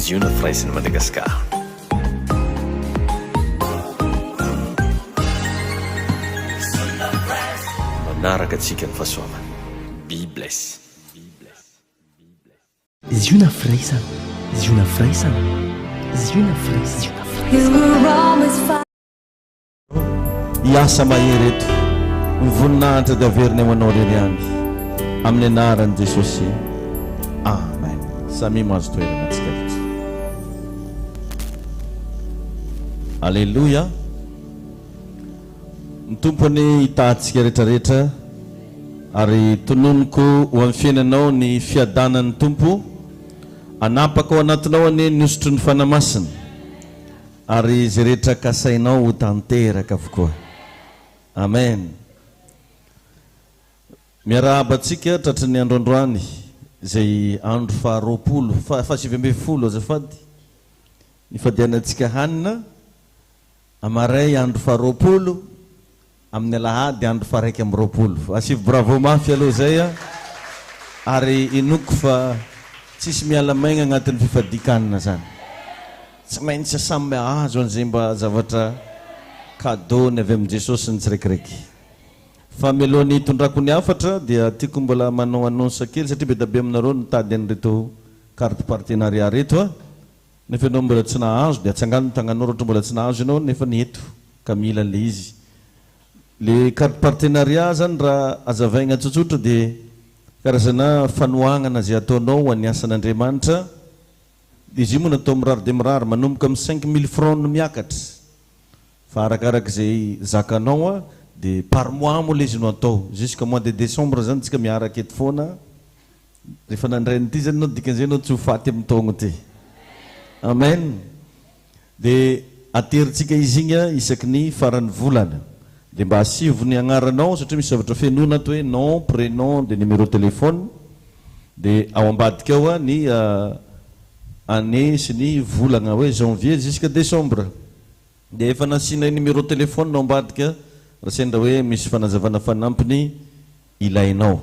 izy io nafiraisiny Madagasikara. Manaraka atsika ny fahasoavana. Be bless. Izy io nafiraisana, izy io nafiraisana, izy io nafiraisana. Iasa mahery eto mivoninahitra daveriny amanao rery any amin'ny anarany Jesosy. Amen. Samy mahazo toerana antsika rehetra. Alleluia. Ny tompony hitantsika rehetrarehetra ary tononoko ho amin'ny fiainanao ny fiadanan'ny tompo, anapaka ao anatinao anie ny osotry ny fanamasina ary izay rehetra kasainao ho tanteraka avokoa. Amen. Miarahabantsika tratry ny androandroany izay andro faharoapolo fahasivy amby folo azafady ny fadianantsika hanina, amaray andro faharoapolo, amin'ny alahady andro faraiky amby roapolo. Asivy bravo mafy aloha zay a, ary inoko fa tsisy miala maigna agnatin'ny fifadikanana zany. Tsy maintsy samy azo an'izay mba zavatra kadony avy amin'ny Jesosy ny tsiraikaraiky. Fa mialohan'ny hitondrako ny hafatra dia tiako mbola manao annonce kely satria be da be aminareo nitady an'ireto carte partenariat reto a. Nefa ianao mbola tsy nahazo dia atsangano tagnanao ohatra mbola tsy nahazo ianao nefa ny eto ka mila le izy. Le carte partenariat zany raha azavaigna tsotsotra dia karazana fanoagnana zay ataonao any asan'Andriamanitra. Izy io moa natao mirary dia mirary manomboka amin'ny 5000 francs no miakatra. Fa arakaraka izay zakanao a dia par mois moa le izy no atao jusqu'à mois de décembre zany tsika miaraka eto foana. Rehefa nandrainy ity zany anao dikan'izay anao tsy ho faty amin'ny taogno ty. Amen. Dia ateritsika izy igny isaky ny faran'ny volana. Dia mba asivo ny agnaranao satria misy zavatra fenona ato hoe nom, prénom, dia numéro téléphone. Dia ao ambadika ao ny année sy ny volagna hoe janvier jusqu'à décembre. Dia efa nasiana numéro téléphone ao ambadika raha sendra hoe misy fanazavana fanampiny ilainao.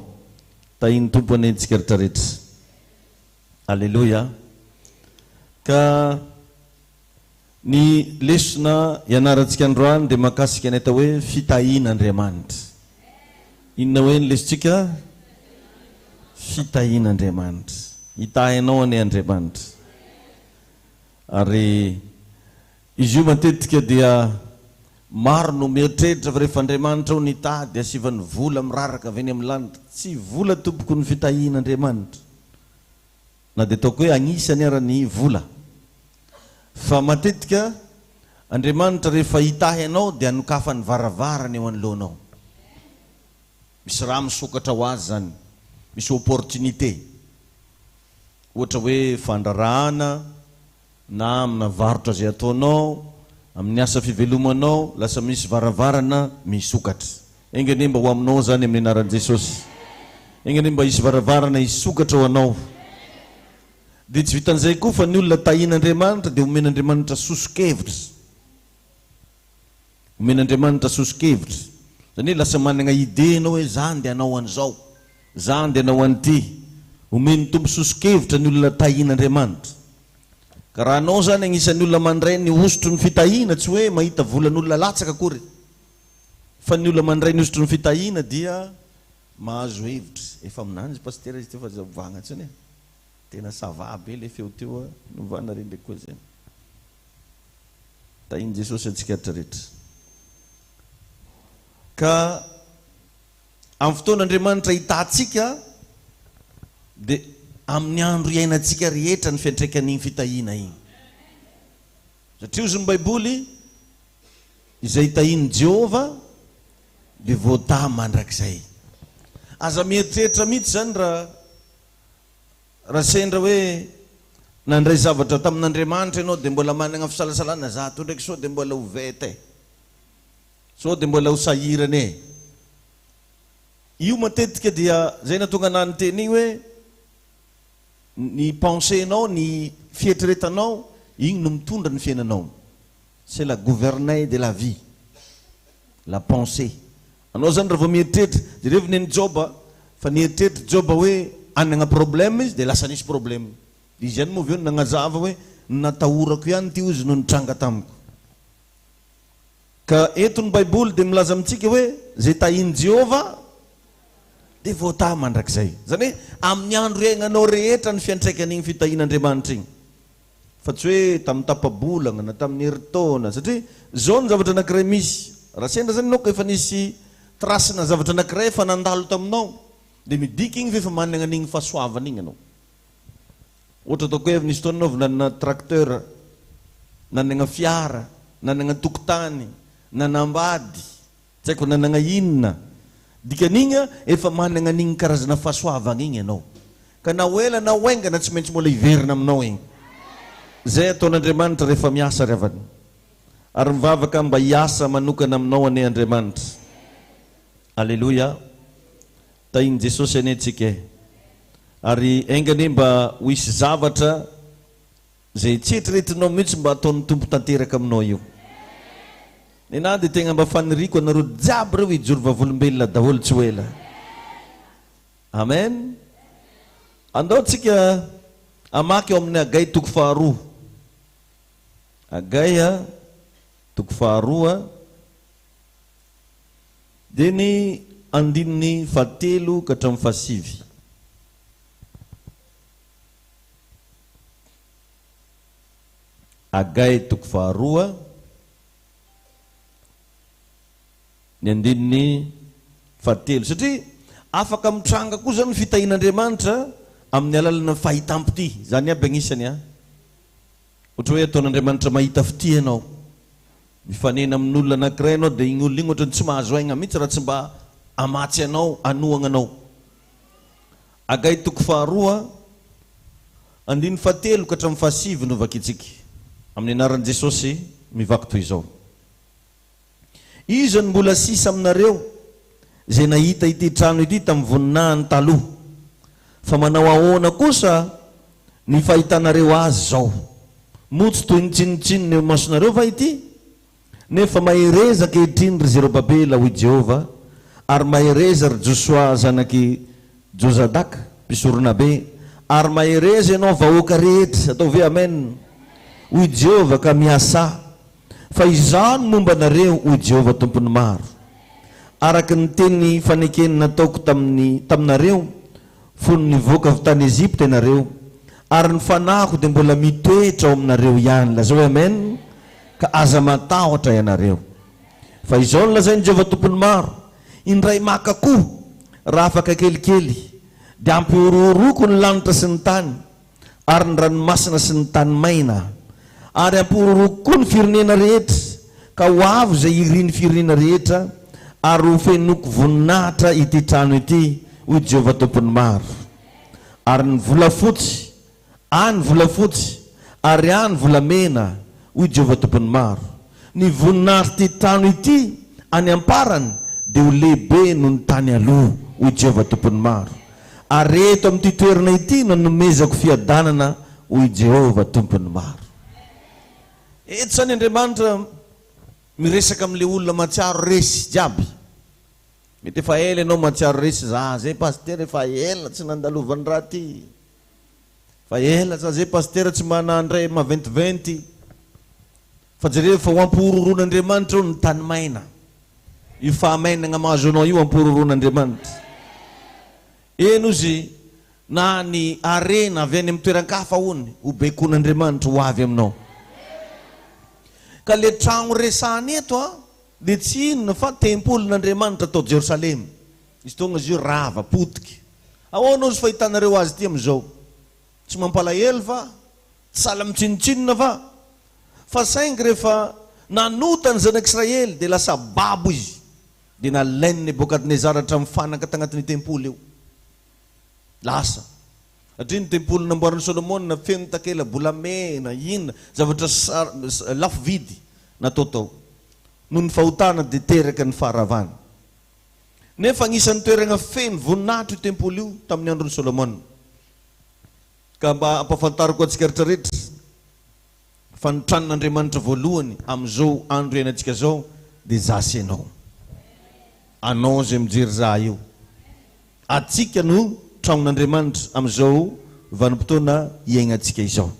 Tahiny tompo anentsika rehetrarehetra. Alleluia. Ka ny lesona ianarantsika androany dia mahakasika ny atao hoe fitahian'Andriamanitra. Inona hoe ny lesontsika? Fitahian'Andriamanitra. Hitahinao ane Andriamanitra. Ary izy io matetika dia maro no mieritreritra fa rehefa Andriamanitra ho nitady asivany vola miraraka avy eny amin'ny lanitra. Tsy vola tompoko ny fitahian'Andriamanitra. Na dia ataoko hoe agnisany ara ny vola. Fa matetika Andriamanitra rehefa hitahy anao dia anokafany varavarany eo anoloanao. Misy raha misokatra ho azy zany, misy opportunité. Ohatra hoe fandrarahana na amina varotra zay ataonao, amin'ny asa fivelomanao, lasa misy varavarana misokatra. Engany mba ho aminao zany amin'ny anaran'i Jesosy. Engany mba hisy varavarana hisokatra ho anao. Dia tsy vitan'izay koa fa ny olona tahian'Andriamanitra dia omen'Andriamanitra soso-kevitra. Omen'Andriamanitra soso-kevitra. Zany hoe lasa manana ide anao hoe zany dia anao an'izao, zany dia anao an'ity. Omen'ny tompo soso-kevitra ny olona tahian'Andriamanitra. Ka raha anao zany agnisan'ny olona mandray ny osotro ny fitahiana, tsy hoe mahita volan'olona latsaka akory. Fa ny olona mandray ny osotro ny fitahiana dia mahazo hevitra. Efa aminanjy pasteur izy efa zavagna tsony. Tena sava be le feo teo novana reny koa zany. Tahiny Jesosy antsika rehetrarehetra. Ka amin'ny fotoan'Andriamanitra hitantsika dia amin'ny andro iainantsika rehetra ny fiantraikan'igny fitahiana igny. Satria ozy ny Baiboly izay tahiany Jehova dia voata mandrakizay. Aza mieritreritra mihitsy zany raha sendra hoe nandray zavatra tamin'Andriamanitra ianao dia mbola manana fisalasalana za to ndraiky sao dia mbola ho vete, sao dia mbola ho sahirane. Io matetika dia zay natonga anany teny igny hoe ny pensée-nao, ny fietretanao, igny no mitondra ny fiainanao. C'est la gouvernail de la vie, la pensée. Anao zany raha vao mieritreritra, jereviny ny Joba, fa nieritreritra Joba hoe anana problème izy dia lasa nisy problème. Izy ihany moa avy eo nanazava hoe natahorako ihany ty ozy no nitranga tamiko. Ka eto ny Baiboly dia milaza amintsika hoe zay tahiny Jehova dia voata mandrakizay. Zany hoe amin'ny andro iainanao rehetra ny fiantraikan'igny fitahin'Andriamanitra igny. Fa tsy hoe tamin'ny tapabolana na tamin'ny herintaona, satria zao ny zavatra anankiray misy. Raha sendra zany anao ka efa nisy trasina zavatra anankiray efa nandalo taminao, dia midika igny fa efa manana an'igny fahasoavana igny anao. Ohatra ataoko hoe nisy fotoana anao nanana tracteur, nanana fiara, nanana tokotany, nanambady, tsy haiko nanana inona. Dikan'igny efa manana an'igny karazana fahasoavana igny anao. Ka na ela na oaingana tsy maintsy mbola hiverina aminao igny. Zay ataon'Andriamanitra rehefa miasa ry havany. Ary mivavaka mba hiasa manokana aminao ane Andriamanitra. Alleluia. Tahiny Jesosy ane tsika. Ary engany mba ho hisy zavatra zay tsetretinao mihitsy mba ataon'ny tompo tanteraka aminao io. Nena dia tegna mba faniriko anareo jiaby reo hijoro vavolombelona daholo tsy ho ela. Amen. Andao tsika amaky ao amin'ny Agay 2:2. Agay 2:2 dia ny andininy 7 ka hatramin'ny 7. Agay 2:2 ny andininy 7. Satria afaka mitranga koa zany fitahin'Andriamanitra amin'ny alalana fahitam-pity. Zany aby agnisany ohatra hoe ataon'Andriamanitra mahita fity ianao, mifanena amin'olona anankiray ianao, dia igny olona igny ohatra ny tsy mahazo aigna mihitsy raha tsy mba amatsy anao, anohagna anao. Agay 2:2 andininy 7 ka hatramin'ny 7 no vakitsika amin'ny anaran'i Jesosy mivaky toy izao. Izy ny mbola sisa aminareo zay nahita ity trano ity tamin'ny voninahiny taloha, fa manao ahoana kosa ny fahitanareo azy zao? Motsy toy ny tsinotsinony eo masonareo va ity? Nefa mahereza ankehitriny ry Zerobabela hoy Jehova, ary mahereza ry Josoa zanaky Josadaka mpisorona be, ary mahereza ianao vahoaka rehetra. Atao ve amen? Hoy Jehova ka miasa, fa izao ny momba nareo hoy Jehova tompony maro. Araka ny teny fanekeny nataoko taminareo fony nivoaka avy tany Ezipta ianareo, ary ny fanahiko dia mbola mitoetra ao aminareo ihany. Lazao hoe amen. Ka aza matahotra ianareo. Fa izao ny lazainy Jehova tompony maro, indray maka koa raha afaka kelikely, dia ampihorohoroko ny lanitra sy ny tany, ary ny ranomasina sy ny tany maina, ary ampihorohoroko koa ny firenena rehetra, ka ho avo zay iriny firenena rehetra, ary ho fenoko voninahitra ity trano ity hoy Jehova tompony maro. Ary ny volafotsy any volafotsy, ary any volamena hoy Jehova tompony maro. Ny voninahitra ity trano ity any amparany dia ho lehibe noho ny tany aloha hoy Jehova tompony maro. Ary eto amin'ity toerana ity nanomezako fiadanana hoy Jehova tompony maro. Eto zany Andriamanitra miresaka amin'ilay olona matsiaro resy jiaby. Mety efa ela ianao matsiaro resy, za zay paster efa ela tsy nandalovan'ny raha ty, fa ela za zay paster tsy manandray maventiventy. Fa jereo fa ho ampihororon'Andriamanitra io ny tany maina, io fahamainana mahazo anao io ampihororon'Andriamanitra. Eno izy na ny arena avy any amin'ny toeran-kafa hony ho bekon'Andriamanitra ho avy aminao. Ka le tragno resahany eto dia tsy inona fa tempolin'Andriamanitra atao Jerosalema. Izy tonga izy io rava potiky. Ahoana izy fahitanareo azy ity amin'izao? Tsy mampalahelo va? Sala mitsinotsinona va? Fa saingy rehefa nanota ny zanak'Israely dia lasa babo izy, dia nalainy Nebokadnezara hatramin'ny fanaka tagnatin'ny tempoly eo. Lasa satria ny tempoly namboarin'i Solomona feno takela bolamena, inona zavatra lafo vidy natao tao, noho ny fahotana dia teraka ny faharavana. Nefa agnisan'ny toerana feno voninahitra io tempoly io tamin'ny andron'i Solomona. Ka mba ampafantariko antsika rehetrarehetra fa ny tranon'Andriamanitra voalohany amin'izao andro iainantsika zao dia zasy ianao, anao zay mijery za io. Atsika no tranon'Andriamanitra amin'izao vanim-potoana iainantsika izao.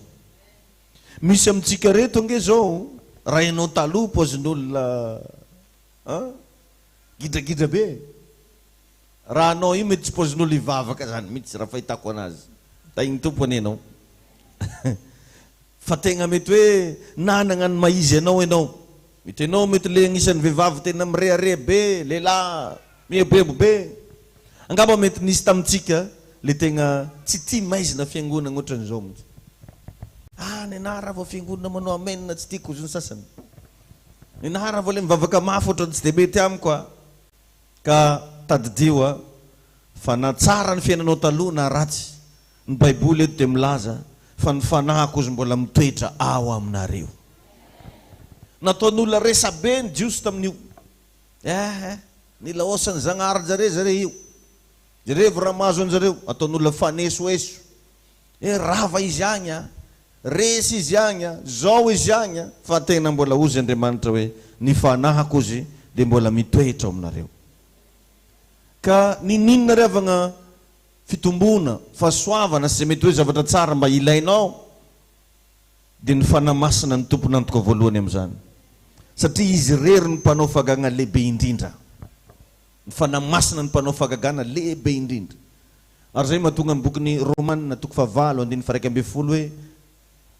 misy amintsika reto ange zao raha ianao taloha pozin'olona gidragidra be, raha anao io mety tsy pozin'olo ivavaka zany mihitsy raha fahitako anazy taigny tompony ianao fa tegna mety hoe nanagna ny maizy ianao mety ianao mety le agnisan'ny vehivavy tena mireare be, lehilahy miebebo be, angamba mety nisy tamintsika le tegna tsy tia maizina fiangonana ohatran'izao mihitsy. Nenara vao fiangonana manao amenina tsy tiako zony sasany. Nenara vao le mivavaka mafy ohatrany tsy de mety amiko a. Ka tadidio fa na tsara ny fiainanao taloha na ratsy, ny Baiboly eto de milaza fa ny fanahiko izy mbola mitoetra ao aminareo. Nataon'olona resa be ny jiosy tamin'io. Nilaosany zagnahary zare io. Jare raha mahazo anjareo ataon'olona fanesoeso. Rava izy agny a, resy izy agny a, zao izy agny a, fa tena mbola ozy Andriamanitra hoe ny fanahiko izy de mbola mitoetra aminareo. Ka ninina revagna fitombona, fahasoavana sy mety hoe zavatra tsara mba ilainao de ny fanamasina ny tompony antoka voalohany amin'izany. Satria izy rery ny mpanao fagagana lehibe indrindra. Ny fanamasina ny mpanao fagagana lehibe indrindra. Ary zay mahatonga ny bokin'ny Romanina 9:1-10 hoe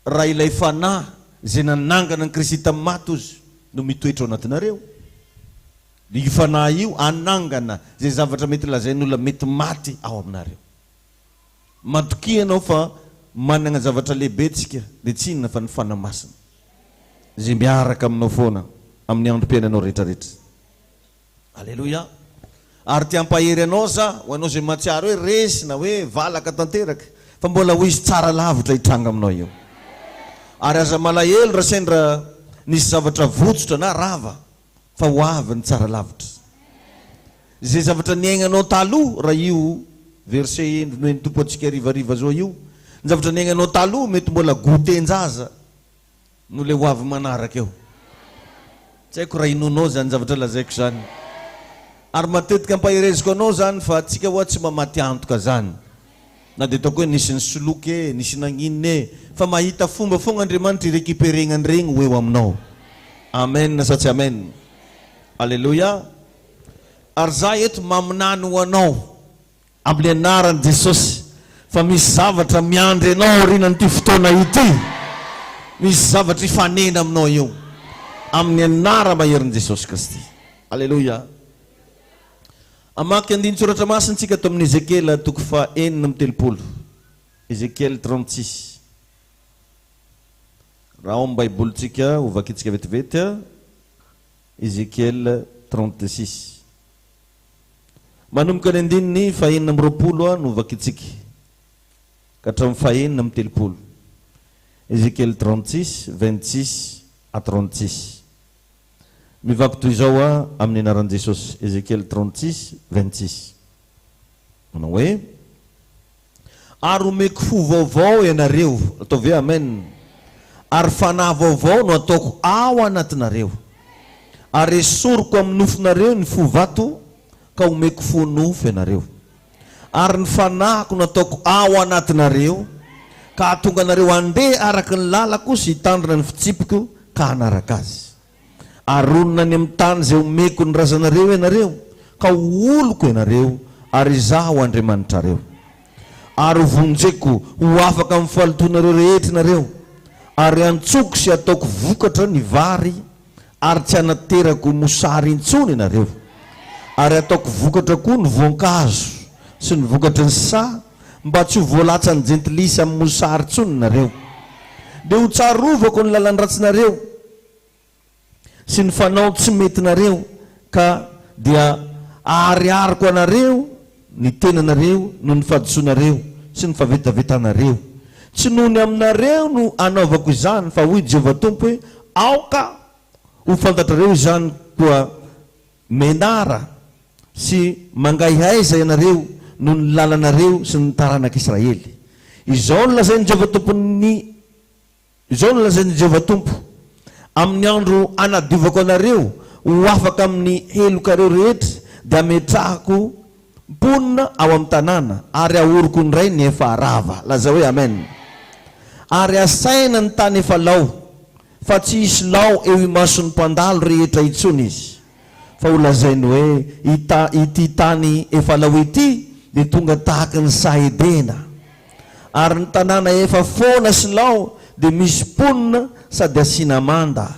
raha ilay fanahy zay nanangana ny Kristy tamin'ny maty ozy no mitoetra ao anatinareo. Io fanahy io anangana zay zavatra mety lazain'olona mety maty ao aminareo. Matokianao fa manana zavatra lehibe tsika de tsy inona fa ny fanamasina zay miaraka aminao foana amin'ny androm-piainanao rehetrarehetra. Alleluia. Ary ty ampahery anao za ho anao zay matsiaro hoe resy na hoe valaka tanteraka fa mbola ho izy tsara lavitra hitranga aminao eo. Ary aza malahelo raha sendra nisy zavatra votsotra na rava fa ho avy ny tsara lavitra. Zay zavatra niaignanao taloha raha io verset ny tompo antsika rivariva zao io, ny zavatra niaignanao taloha mety mbola gotenjaza no le ho avy manaraka eo. Tsy haiko raha inonao zany zavatra lazaiko zany. Ary matetika ampahereziko anao zany fa atsika hoa tsy mamaty antoka zany. Na de ataoko hoe nisy ny soloky nisy nanininy fa mahita fomba fogna Andriamanitra irekiperegnany regny ho eo aminao. Amen sa tsy amen. Alleluia. Ary za eto maminany ho anao amin'ny anaran'i Jesosy fa misy zavatra miandry anao rinan'ity fotoana ity. Misy zavatra ifanena aminao io amin'ny anara maherin'i Jesosy Kristy. Alleluia. Amaky andiny soratra masina tsika ato amin'ny Ezekiel 4:30. Ezekiel 36. Raha ao amin'ny Baibolitsika ovakitsika vetivety. Ezekiel 36. Manomboka ny andininy 4:20 no ovakitsika ka hatramin'ny 4:30. Ezekiel 36, 26-36. Mivaky toy izao amin'ny anaran'i Jesosy. Ezekiel 36, 26. Manao hoe ary omeko fo vaovao ianareo, ataovy hoe amen. Ary fanahy vaovao no ataoko ao anatinareo, ary esoriko amin'ny nofonareo ny fo vato ka omeko fo nofo ianareo. Ary ny fanahiko no ataoko ao anatinareo ka atonga anareo andeha araka ny lalako sy hitandrina ny fitsipiko ka hanaraka azy. Aronina ny amin'ny tany zay omeko ny razanareo ianareo ka oloko ianareo ary izaho Andriamanitrareo. Ary vonjeko ho afaka amin'ny fahalotonareo rehetra nareo, ary antsoko sy ataoko vokatra ny vary ary tsy anaterako mosary intsony ianareo, ary ataoko vokatra koa ny voankazo sy ny vokatra ny sa mba tsy ho voalatsa ny jentilisa amin'ny mosary intsony nareo. De ho tsarovako ny lalan-dratsinareo sy ny fanao tsy mety nareo ka dia ahariariko anareo ny tenanareo no ny fahadisoanareo sy ny favetavetanareo. Tsy noho ny aminareo no anaovako izany fa hoy Jehovah Tompo hoe aoka ho fantatrareo izany koa menara sy mangaihaiza ianareo no ny lalanareo sy ny taranak'Israely. Izao no lazain'ny Jehovah Tompo amin'ny andro anadiovako anareo ho afaka amin'ny helokareo rehetra dia ametrahako mponina ao amin'ny tanàna ary ahoriko ny ray ny efa arava. Laza hoe amen. ary asaina ny tany efa lao, fa tsy hisy lao eo imason'ny mpandalo rehetra itsony izy. Fa ho lazainy hoe ity tany efa lao ity dia tonga tahaka ny Sahedena, ary ny tanàna efa foana sy lao dia misy ponina sady asiana manda.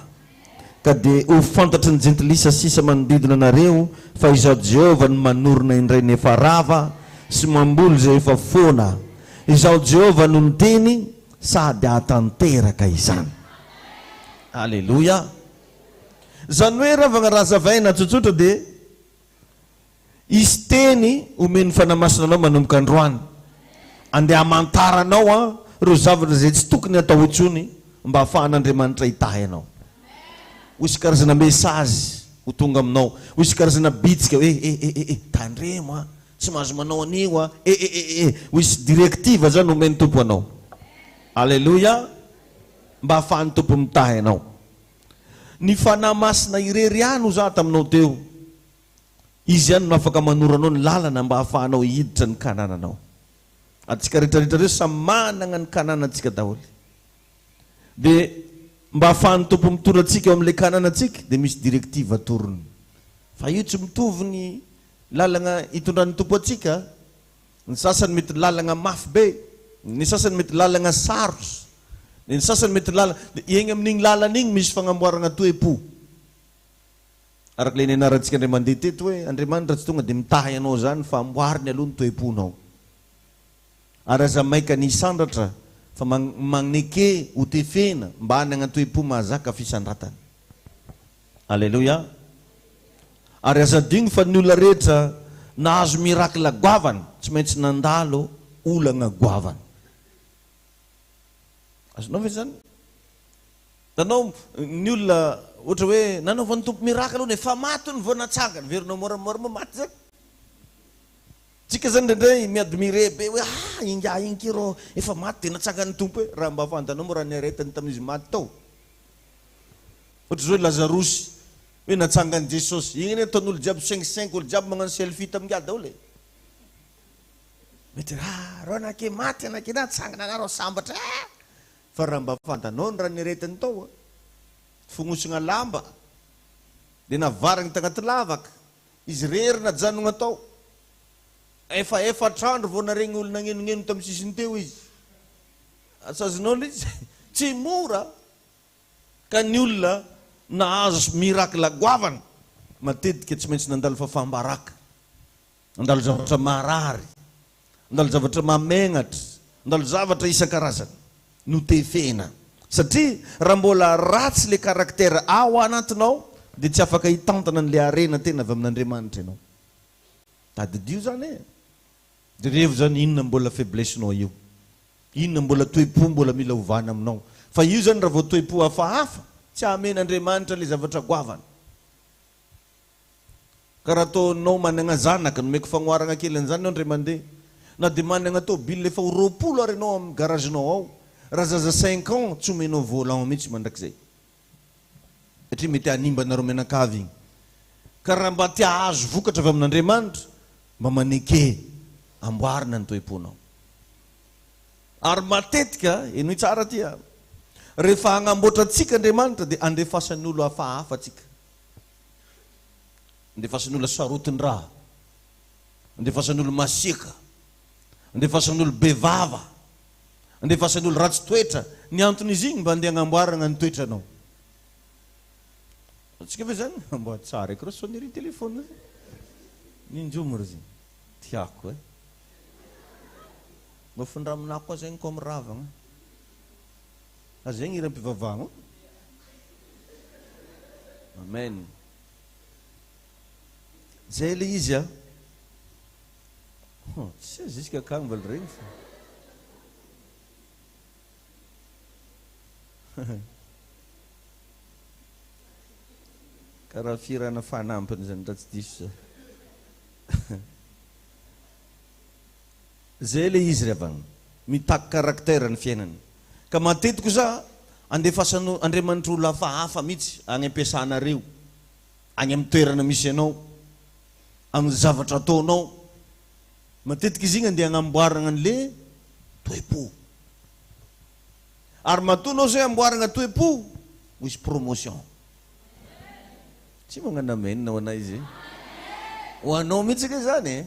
Ka dia ho fantatry ny jentilisa sisa manodidina anareo fa izaho Jehova ny manorina indray ny efa rava sy mamboly izay efa foana. Izaho Jehova no niteny sady hatanteraka izany. Aleluia. Zany hoe ravana razavaina tsotsotra dia izy teny omeny fanamasina anao manomboka androany. Andeha hamantaranao ireo zavatra izay tsy tokony atao intsony mba ahafahan'Andriamanitra hitahy anao. Misy karazana mesazy ho tonga aminao, misy karazana bitsika hoe tandremo tsy mahazo manao anio misy direktiva zany omeny tompo anao. Aleluia. Mba ahafahan'ny tompo mitahy anao. Ny fanahy masina irery ihany ho za taminao teo, izy ihany no afaka manoranao ny lalana mba ahafahanao hiditra ny kanananao. Atsika rehetrarehetra reo samy manana ny kananantsika daholo. Dia mba ahafahan'ny tompo mitoratsika eo amin'ilay kananantsika dia misy direktiva torony. Fa io tsy mitovy ny lalana hitondran'ny tompo atsika. Ny sasany mety lalana mafy be, ny sasany mety lalana sarotra, ny sasany mety lalana eny amin'igny lalana igny misy fagnamboarana toe-po. Araka ilay nianarantsika indray mandeha teto hoe Andriamanitra tsy tonga dia mitahy anao zany fa amboariny aloha ny toe-ponao. Ary aza maika ny sandratra fa magneke ho tefena mba hanana toe-po mahazaka fisandratana. Aleluia. Ary aza digno fa ny olona rehetra nahazo mirakla goavana tsy maintsy nandalo olana goavana. Azonao ve zany? Tanao ny olona ohatra hoe nanaova ny tompo mirakla aloha efa maty ny vao natsangana, verinao moramora maty zany. Tsika zany ndray miady mirebe hoe inga inkiro efa maty dia natsangana ny tompo raha mba fantanao moa raha niaretany tamin'izy maty tao. Ohatra zao Lazarosy hoe natsangany Jesosy, igny ne ataon'olo jiaby 5 olo jiaby magnano selfie tamin'gada daholo. Mety rao anake maty anake natsangana anareo sambatra. Fa raha mba fantanao ny raha niaretany tao, fognosina lamba dia navaragny tagnaty lavaka, izy rery najanona tao. Efatra andro vao naregny olona nagnenoneno tamin'ny sisiny teo izy. Asazonao izy tsy mora. Ka ny olona nahazo mirakla goavana matetika tsy maintsy nandalo fafambaraka, nandalo zavatra marary, nandalo zavatra mamenatra, nandalo zavatra isan-karazany no tefena. Satria raha mbola ratsy le karaktera ao anatinao dia tsy afaka hitantana n'le arena tena avy amin'Andriamanitra ianao. Tadidio zany e. Dia revo zany inona mbola faiblessenao io, inona mbola toe-po mbola mila ovana aminao. Fa io zany raha vao toe-po hafahafa tsy amen'Andriamanitra le zavatra goavana. Ka raha ataonao manana zanaka nomeko fagnoarana kely an'izany ianao ndray mandeha, na dia manana tôbily efa ho 20 ary ianao amin'ny garagenao ao, raha zaza 5 ans tsy omenao volant mihitsy mandrakizay, satria mety hanimba nareo menakavy igny. Ka raha mba tia azo vokatra avy amin'Andriamanitra, mba maneke amboarina ny toe-ponao. Ary matetika eno tsara tia, rehefa hagnamboatra antsika Andriamanitra dia andefasany olo hafahafa atsika, andefasany olo sarotiny raha, andefasany olo masiaka, andefasany olo bevava, andefasany olo ratsy toetra. Ny anton'izy igny mba andeha hagnamboarana ny toetranao. Atsika ve zany mba tsara eky reo sonnerie telefôna ninjomo ry zany tiako e. Mba findraminako koa zegny koa miravagna. Azegny iram-pivavagna. Amen. Zay le izy a. Tsy azisika akagny mbola regny fa. Karaha firana fanampiny zany raha tsy diso za. Zay le izy ravagna mitaky karaktera ny fiainany. Ka matetika za andefasany Andriamanitra olo hafahafa mihitsy agny ampiasanareo, agny amin'ny toerana misy anao, amin'ny zavatra ataonao. Matetika izy igny andeha hagnamboarana an'le toe-po. Ary matoa zay amboaragna toe-po, misy promotion. Tsy magnano amen ho anay izy. Ho anao mihitsy ke zany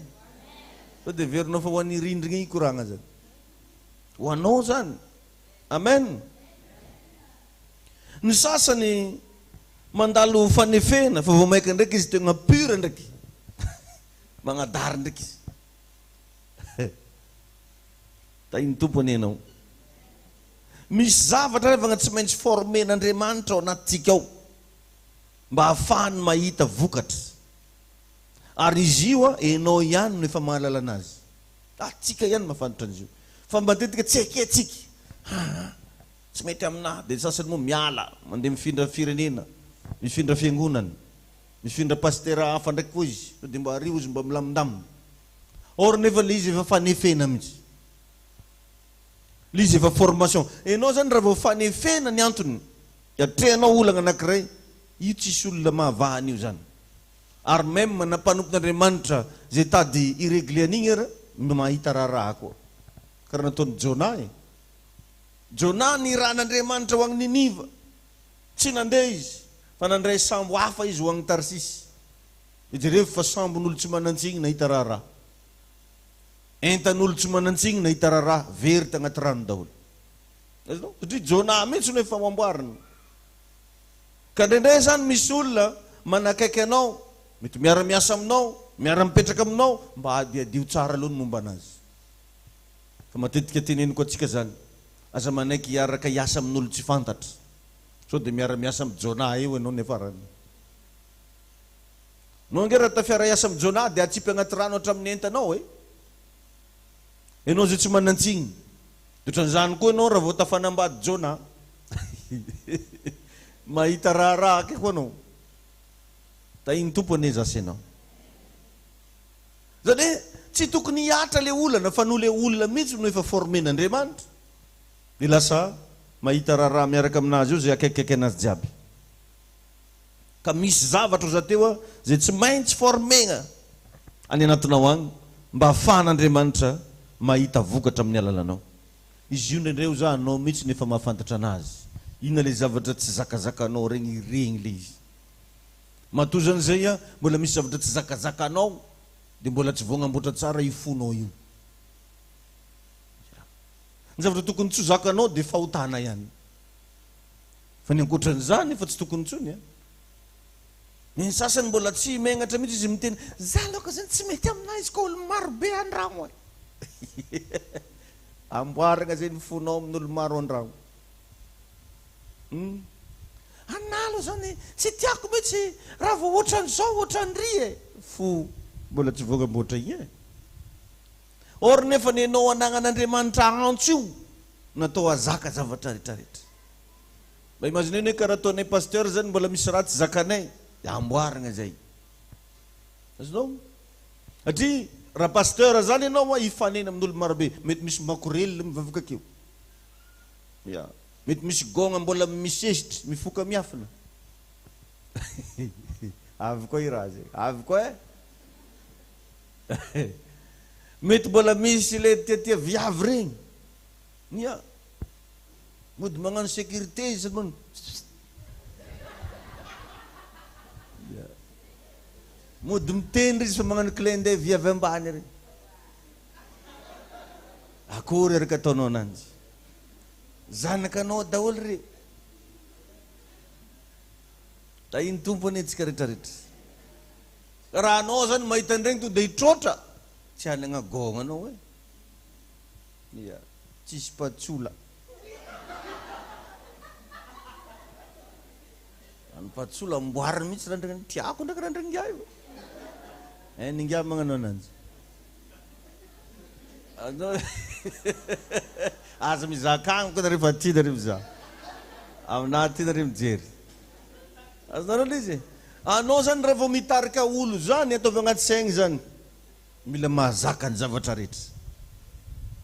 sao dia verinao fa ho an'ny rindrigna ikoragna zany. Ho anao zany. Amen. Ny sasany mandalo fanefena fa vao maika ndraiky izy tegna pura ndraiky. Magnadary ndraiky izy. Tainy tompony ianao. Misy zavatra rehefa tsy maintsy formen'Andriamanitra ao anatintsika ao mba ahafahany mahita vokatra. Ary izy io enao ihany no efa mahalala anazy. Tsika ihany mahafantatra an'izy io. Fa matetika tsy haiketsika. Tsy mety aminahy. Dia sasany moa miala mandeha mifindra firenena, mifindra fiangonana, mifindra pastera hafa ndraiky koa izy. Dia mba ario izy mba milamindamina. Or nefa le izy efa fanefena mihitsy. Le izy efa formation. Enao zany raha vao fanefena ny antony, atrehanao olana anankiray, io tsisy olona mahavahany io zany. Ary même nampanompon'Andriamanitra zay tady irréglé an'igny ara mahita raha koa. Karaha nataon'i Jona Jona ny ran'Andriamanitra ho an'ny Niniva. Tsy nandeha izy, fa nandray sambo hafa izy ho an'ny Tarsisy. Ijereo fa sambon'olo tsy manantsiny nahita raha. Entan'olo tsy manantsiny nahita raha very tagnaty rano daholo. Satria Jona mihitsy no efa mamboarina. Ka ndraindray zany misy olona manakaiky anao, mety miara-miasa aminao, miara-mipetraka aminao, mba adiadio tsara aloha ny momba anazy. Fa matetika teneniko atsika zany, aza manaiky hiaraka hiasa amin'olo tsy fantatra. So dia miara-miasa amin'ny Jona eo ianao nefarany. No angera tafiara hiasa amin'ny Jona dia atsipy agnaty rano hatramin'ny entanao Enao zay tsy manantsiny. Ditran'izany koa ianao raha vao tafanambady Jona. Mahita raha ke koa anao. Tainy tompony zasy ianao. Zany hoe tsy tokony hiatra le olana fa no le olona mihitsy no efa formen'Andriamanitra. Dia lasa mahita raha miaraka aminazy io zay akaikikaiky anazy jiaby. Ka misy zavatra za teo zay tsy maintsy formegna any anatinao agny mba ahafahan'Andriamanitra mahita vokatra amin'ny alalanao. Izy io ndraindray za anao mihitsy nefa mahafantatra anazy. Inona le zavatra tsy zakazakanao regny regny le izy. Matozan'izay mbola misy zavatra tsy zakazakanao dia mbola tsy voagnamboatra tsara io fonao io. Ny zavatra tokony tsy zakanao dia fahotana ihany. Fa ny ankoatran'izany efa tsy tokony tsony. Ny sasany mbola tsy megnatra mihitsy izy miteny, za loka zany tsy mety aminahy izy ka olo marobe andragno. Amboaragna zay ny fonao amin'olo maro andragno. Analo zany tsy tiako mihitsy raha vao ohatran'izao ohatran'ry fo mbola tsy voagamboatra igny. Or nefa ny enao anagnan'Andriamanitra antso io natao azaka zavatra rehetrarehetra. Mba imagineny hoe karaha ataonay pasteur zany mbola misy raha tsy zakanay dia amboaragna zay. Azonao? Satria raha pasteur zany ianao hifanena amin'olo marobe, mety misy makorely mivavaka akeo. Mety misy gogna mbola misesitry mifoka miafina. Avy koa i raha zay. Avy koa mety mbola misy le tiatia viavy regny. Mody magnano sécurité izy moa. Mody mitendry izy fa magnano clin d'œil viavy ambany regny. Akory araka ataonao ananjy. Zanakanao daholo re. Tainy tompony antsika rehetrarehetra. Raha anao zany mahita an'iregny to dia hitrotra. Tsy halagna gogna anao tsisy patsola. Any patsola amboarina mihitsy randragna tiako ndraiky randragna ngiah io. Ny ngiah magnano ananjy. Aza mizaka agny koa rehefa tia rehefa za. Aminahy tia rehefa mijery. Azonareo le izy. Anao zany raha vao mitarika olo zany ataovy agnaty saigny zany. Mila mahazaka ny zavatra rehetra.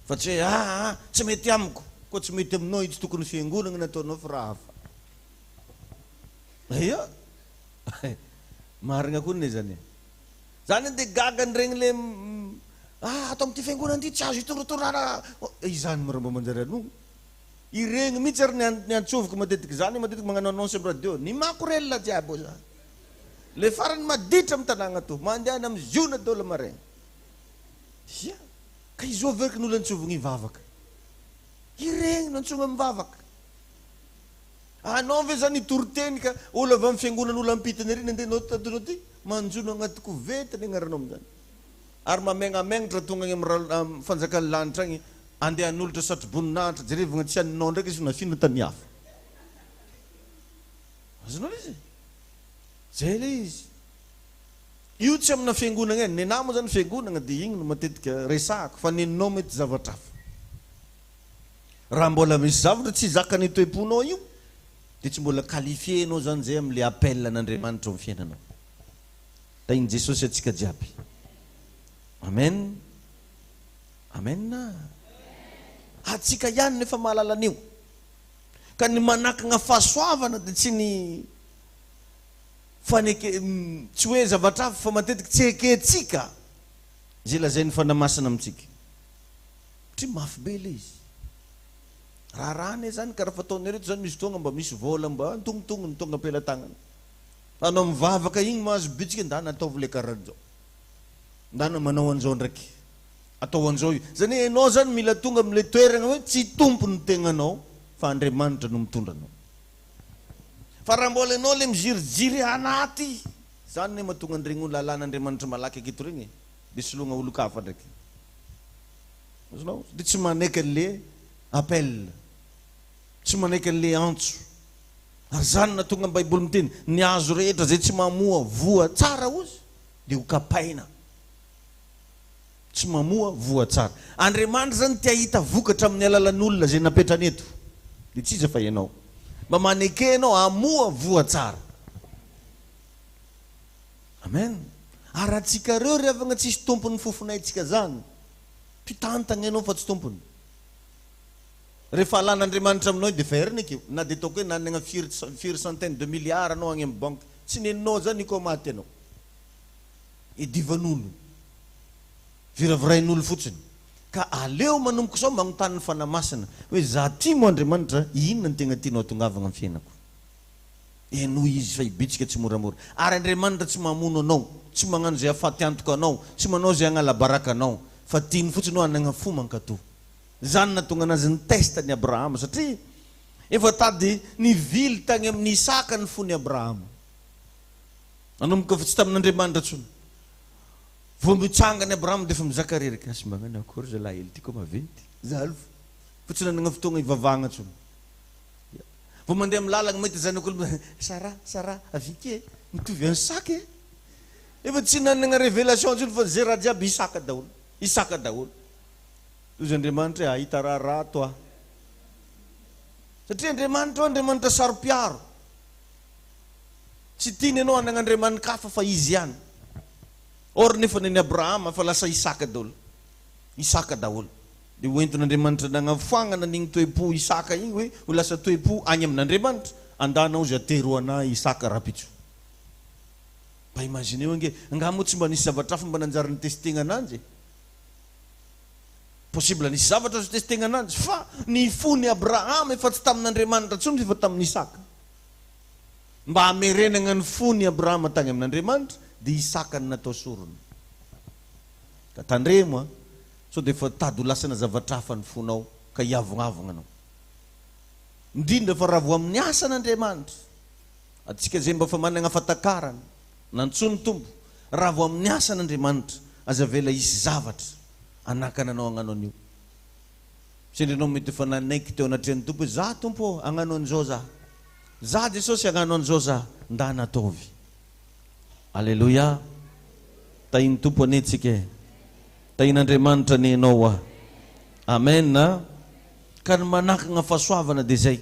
Fa tsy hoe tsy mety amiko. Koa tsy mety aminao io tsy tokony fiangonana nataonao fa raha hafa. Marina koa ne zany. Zany dia gagany regny le atao amin'ity fiangonana ity tsy azo hitorotoroana. Izany mba manjary anao. Ireny mihitsy ary ny antsoviko matetiky zany matetiky magnano annonce amin'ny radio ny makorella jiaby za le farany maditra amin'ny tanàgna to mandehana amin'ny ziona dôla maraigny ia ka izy averiky n'olo antsovigny ivavaka ireny no antsovigny mivavaka anao ve zany toriteny ka olo avy amin'ny fiangonan'olo ampitany ireny andehanao tadonao ty manjono agnaty koveta ny agnaranao amin'izany ary mamengamegnatra tonga amin'ny fanjakan'ny lanitra agny andehan'olotra satroboninahitra jerevagna tsy aninao ndraiky izy nafino tany hafa azonao izy zay le izy io tsy amina fiangonana eny nenamo zany fiangonana dia igny no matetika resahako fa neninao mety zavatra hafa raha mbola misy zavatra tsy zakany toe-ponao io dia tsy mbola qualifienao zany zay amin'le appel n'Andriamanitra amin'ny fiainanao tainy Jesosy atsika jiaby amen amen atsika ihany nefa mahalala an'io ka ny manakagna fahasoavana dia tsy ny tsy hoe zavatra hafa fa matetika tsy eketsika zay lazay ny fanamasina amintsika satria mafy be le izy raharaha zany ka raha fataonareto zany misy tonga mba misy vola mba tongotongo ny tonga ampela-tagnana fa anao mivavaka igny mahazo bitsika ndana ataovy le karan'izao ndana manao an'izao ndraiky atao an'izao io zany ianao zany mila tonga am'le toerana hoe tsy tompo ny tegnanao fa Andriamanitra no mitondra anao fa raha mbola ianao le miziriziry anaty zany ne mahatonga an'iregny olo lalàn'Andriamanitra malaky aketo regny dia solonga olo-kafa ndraiky azonao dia tsy manaiky an'le appel tsy manaiky an'le antso ary zany natonga amin'ny baiboly miteny ny azo rehetra zay tsy mamoa voa tsara ozy dia ho kapaina tsy mamoa voa tsara Andriamanitra zany tia hita vokatra amin'ny alalan'olona zay napetrany eto dia tsy iza fa ianao mba manekenao amoa voa tsara amen ary atsika reo rehefa tsisy tompony fofonaitsika zany mpitantagna ianao fa tsy tompony rehefa alan'Andriamanitra aminao dia ferny akeo na dia ataoko hoe nanagna firy centaine de milliards anao agny amin'ny banque tsy neninao zany iko maty anao idivan'olo viravirain'olo fotsiny ka aleo manomboka sao magnontany ny fanamasina hoe za ty mo Andriamanitra inona ny tegna tianao atongavagna amin'ny fiainako eno izy fa ibitsika tsy moramora ary Andriamanitra tsy mamono anao tsy magnano zay afaty antoka anao tsy manao zay agnala baraka anao fa tiany fotsiny ho anagna fo mankato zany natonga anazy ny testa ny Abrahama satria efa tady nivily tagny amin'ny Isaka ny fony Abrahama nanomboka fa tsy tamin'Andriamanitra tsony vao mitsanga ny Abrahama dia efa mizaka reraka asy magnano akory zalahy hely tiako maventy zalo fa tsy nanagna fotoagna ivavahagna tsony vao mandeha amin'ny lalagna mahita zanak'olo Sara avike mitovy amin'ny Isaka efa tsy nanagna révélation tsony fa zay raha jiaby Isaka daholo izy Andriamanitra ahita raha toa satria Andriamanitra sarom-piaro tsy tiany ianao hanagna Andriamanitra kafa fa izy ihany or nefa neny Abrahama fa lasa Isaka daholo dia hoentin'Andriamanitra nagnafoagnana n'igny toe-po Isaka igny hoe ho lasa toe-po agny amin'Andriamanitra andanao zy atero anay Isaka rapitso mba imagineo ange angamo tsy mba nisy zavatra hafa mba nanjary ny testegna ananjy possible nisy zavatra azo testegna ananjy fa ny fony Abrahama efa tsy tamin'Andriamanitra tsony efa tamin'ny Isaka mba hamerenagna ny fony Abrahama tagny amin'Andriamanitra dia Isaka ny natao sorony ka tandremo so dia efa tady ho lasana zavatra hafa ny fonao ka hiavognaavogna anao indrindra fa raha vo amin'ny asan'Andriamanitra atsika zay mba fa managna fatakarana nantsony tompo raha vo amin'ny asan'Andriamanitra aza vela isy zavatra anakana anao agnano an'io sendranao mety efa nanaiky teo anatrehan'ny tompo hoe za tompo agnano an'izao za Jesosy agnano an'izao za nda nataovy alleluia tahiny tompo anetsika tahin'Andriamanitra nenao amen ka ny manakagna fahasoavana dia zay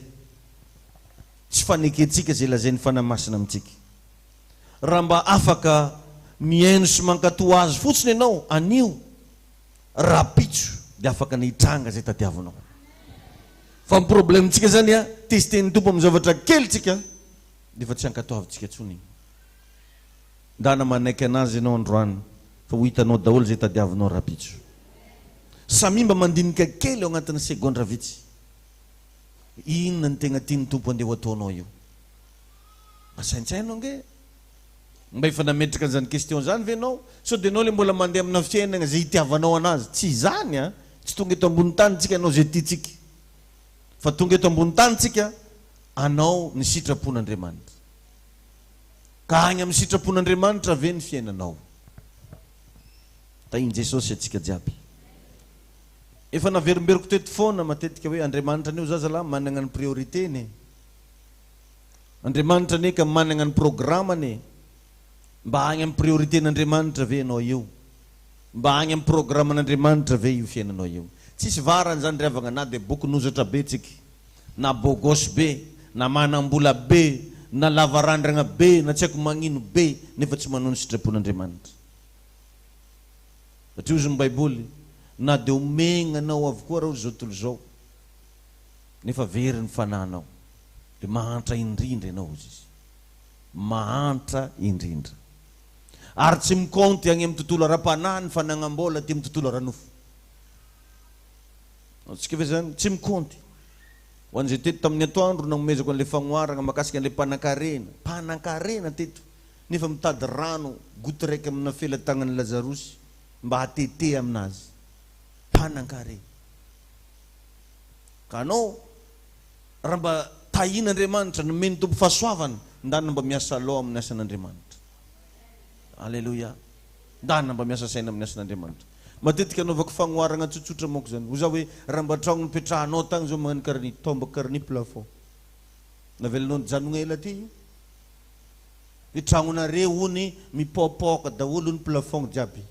tsy faneketsika zay lazay ny fanamasina amintsika raha mba afaka miaino sy mankato azy fotsiny ianao anio rapitso dia afaka nitranga zay tadiavinao fa ny problemtsika zany testen'ny tompo amin'ny zavatra kelytsika dia fa tsy ankatoavintsika tsony ndana manaiky anazy ianao androany fa ho hitanao daholo zay tadiavinao rapitso samia mba mandinika kely ao agnatin'ny segondra vitsy inona ny tegna tiany tompo andeha ataonao io? Asaintsainao nge mba efa nametraka an'izany question zany ve anao? So de anao le mbola mandeha amina fiainana zay itiavanao anazy. Tsy zany a, tsy tonga eto ambony tany tsika anao zay tiatsika, fa tonga eto ambony tany tsika anao ny sitrapon'Andriamanitra. Ka agny amin'ny sitrapon'Andriamanitra ve ny fiainanao? Tahin Jesosy atsika jiaby. Efa naverimberiko teto foana matetika hoe Andriamanitra anio zazalahy manana ny prioriteny. Andriamanitra ne ka manana ny programany. Mba agny amin'ny prioriten'Andriamanitra ve anao io? Mba agny amin'ny programan'Andriamanitra ve io fiainanao io? Tsisy varany zany ravagna na de boky nozatra be tsika, na bogos be, na manambola be, na lavarandragna be, na tsy haiko magnino be, nefa tsy manao ny sitrapon'Andriamanitra. Satria ozy ny Baiboly, na de omegna anao avokoa raha zao tontolo zao, nefa very ny fananao, de mahantra indrindra ianao izy, mahantra indrindra. Ary tsy mikonty agny amin'ny tontolo ara-panahy ny fanagnam-bola ty amin'ny tontolo ara-nofo. Tsika ve zany tsy mikonty. Ho an'izay teto tamin'ny atoandro nanomezako an'ilay fagnoharana mahakasika an'ilay panan-karena teto, nefa mitady rano goty raiky amina felan-tagnan'ny Lazarosy mba hatete aminazy. Panan-kare. Ka anao raha mba tahin'Andriamanitra nomeny tompo fahasoavana, ndana mba miasa loha amin'ny asan'Andriamanitra. Alleluia. Ndana mba miasa saina amin'ny asan'Andriamanitra. Matetika anaovako fagnoharana tsotsotra monko zany. Ho za hoe raha mba tragno nipetrahanao tagny zao magnano karaha ny tombaka karaha ny plafond. Navelanao ny janogna ela ty io. Ny tragnonareo hony mipoapoaka daholo ny plafond jiaby.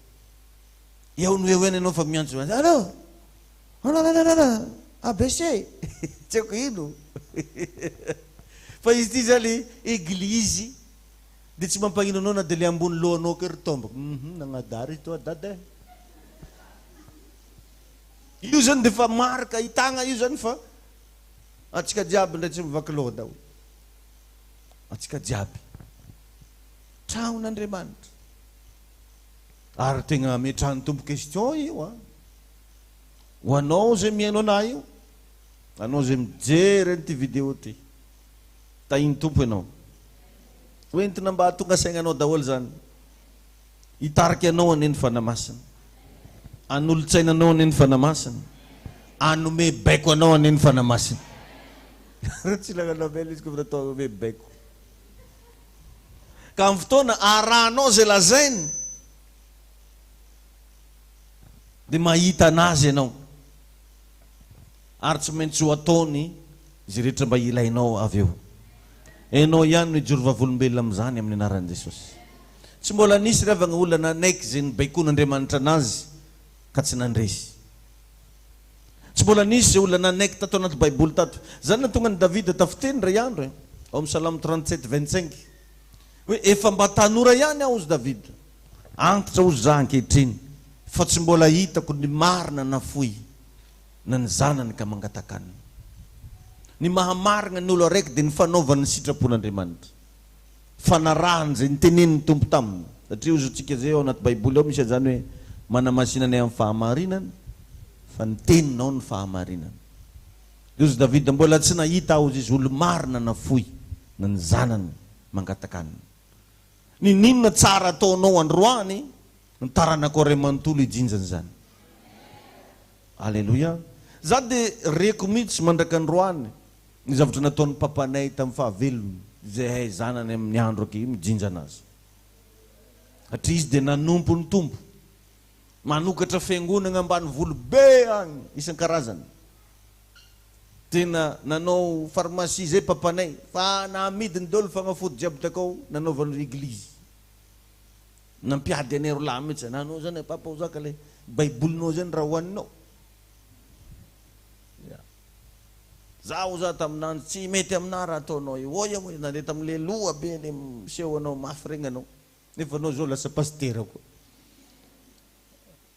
Eo ny hoe anao fa miantso azy. Allô? ABC. Tsy haiko ino. Fa izy ty zany eglizy de tsy mampagnino anao na de le ambony lohanao kery tombaka. Nagnadary to dada. Io zany defa marika hitagna io zany fa atsika jiaby ndray tsy mivaky loha daholo. Atsika jiaby tragnon'Andriamanitra. Ary tegna metrahan'ny tompo question io a. Ho anao zay mihaino anah io, anao zay mijery an'ity vidéo ty, tahiny tompo ianao. Hoentina mba hatonga sainanao daholo zany. Hitariky anao aneny fanamasina, anolo-tsainanao aneny fanamasina, anome baiko anao aneny fanamasina. Tsy lagnanabela izy koa fa natao anome baiko. Ka amin'ny fotoana arahanao zay lazainy, de mahita anazy ianao. Ary tsy maintsy ho ataony izy rehetra mba ilainao avy eo. Enao ihany no ijoro vavolombelona amin'izany amin'ny anaran'i Jesosy. Tsy mbola nisy ravagna olona nanaiky zay nibaikoan'Andriamanitra anazy ka tsy nandresy. Tsy mbola nisy zay olona nanaiky tato anaty Baiboly tato. Zany natonga ny Davida tafiteny ray andro ao amin'ny Salamo 37:25 hoe efa mba tanora ihany aho ozy Davida, antitra ozy za ankehitriny, fa tsy mbola hitako ny marina na foy na ny zanany ka mangatakaniny. Ny mahamarina ny olo araiky de ny fanaovany ny sitrapon'Andriamanitra, fanarahany zay niteneniny tompo taminy. Satria ozy tsika zay ao anaty Baiboly ao misy zany hoe manamasinanay amin'ny fahamarinana, fa ny teninao ny fahamarinana. Ozy Davida mbola tsy nahita aho izy olo marina na foy na ny zanany mangatakaniny. Ny ninona tsara ataonao androany ny taranako ray manontolo ijinjany zany. Alleluia. Za de reko mihitsy mandraka androany ny zavatra nataon'ny papanay tamin'ny fahavelony zay hay zanany amin'ny andro aky mijinja anazy. Satria izy de nanompo ny tompo, manokatra fiangonana ambany volo be agny isan-karazany. Tena nanao farmasia zay papanay, fa namidiny daholo fagnafody jiaby takao nanaovany eglizy. Nampiady anay roalahy mihitsy, nanao zany papa ho zaka le baibolinao zany raha hoaninao. Zaho za taminandro tsy mety aminah raha ataonao io. Oya moa nandeha tamin'le loha be le miseho anao mafy regny anao. Nefa anao zao lasa pastera koa.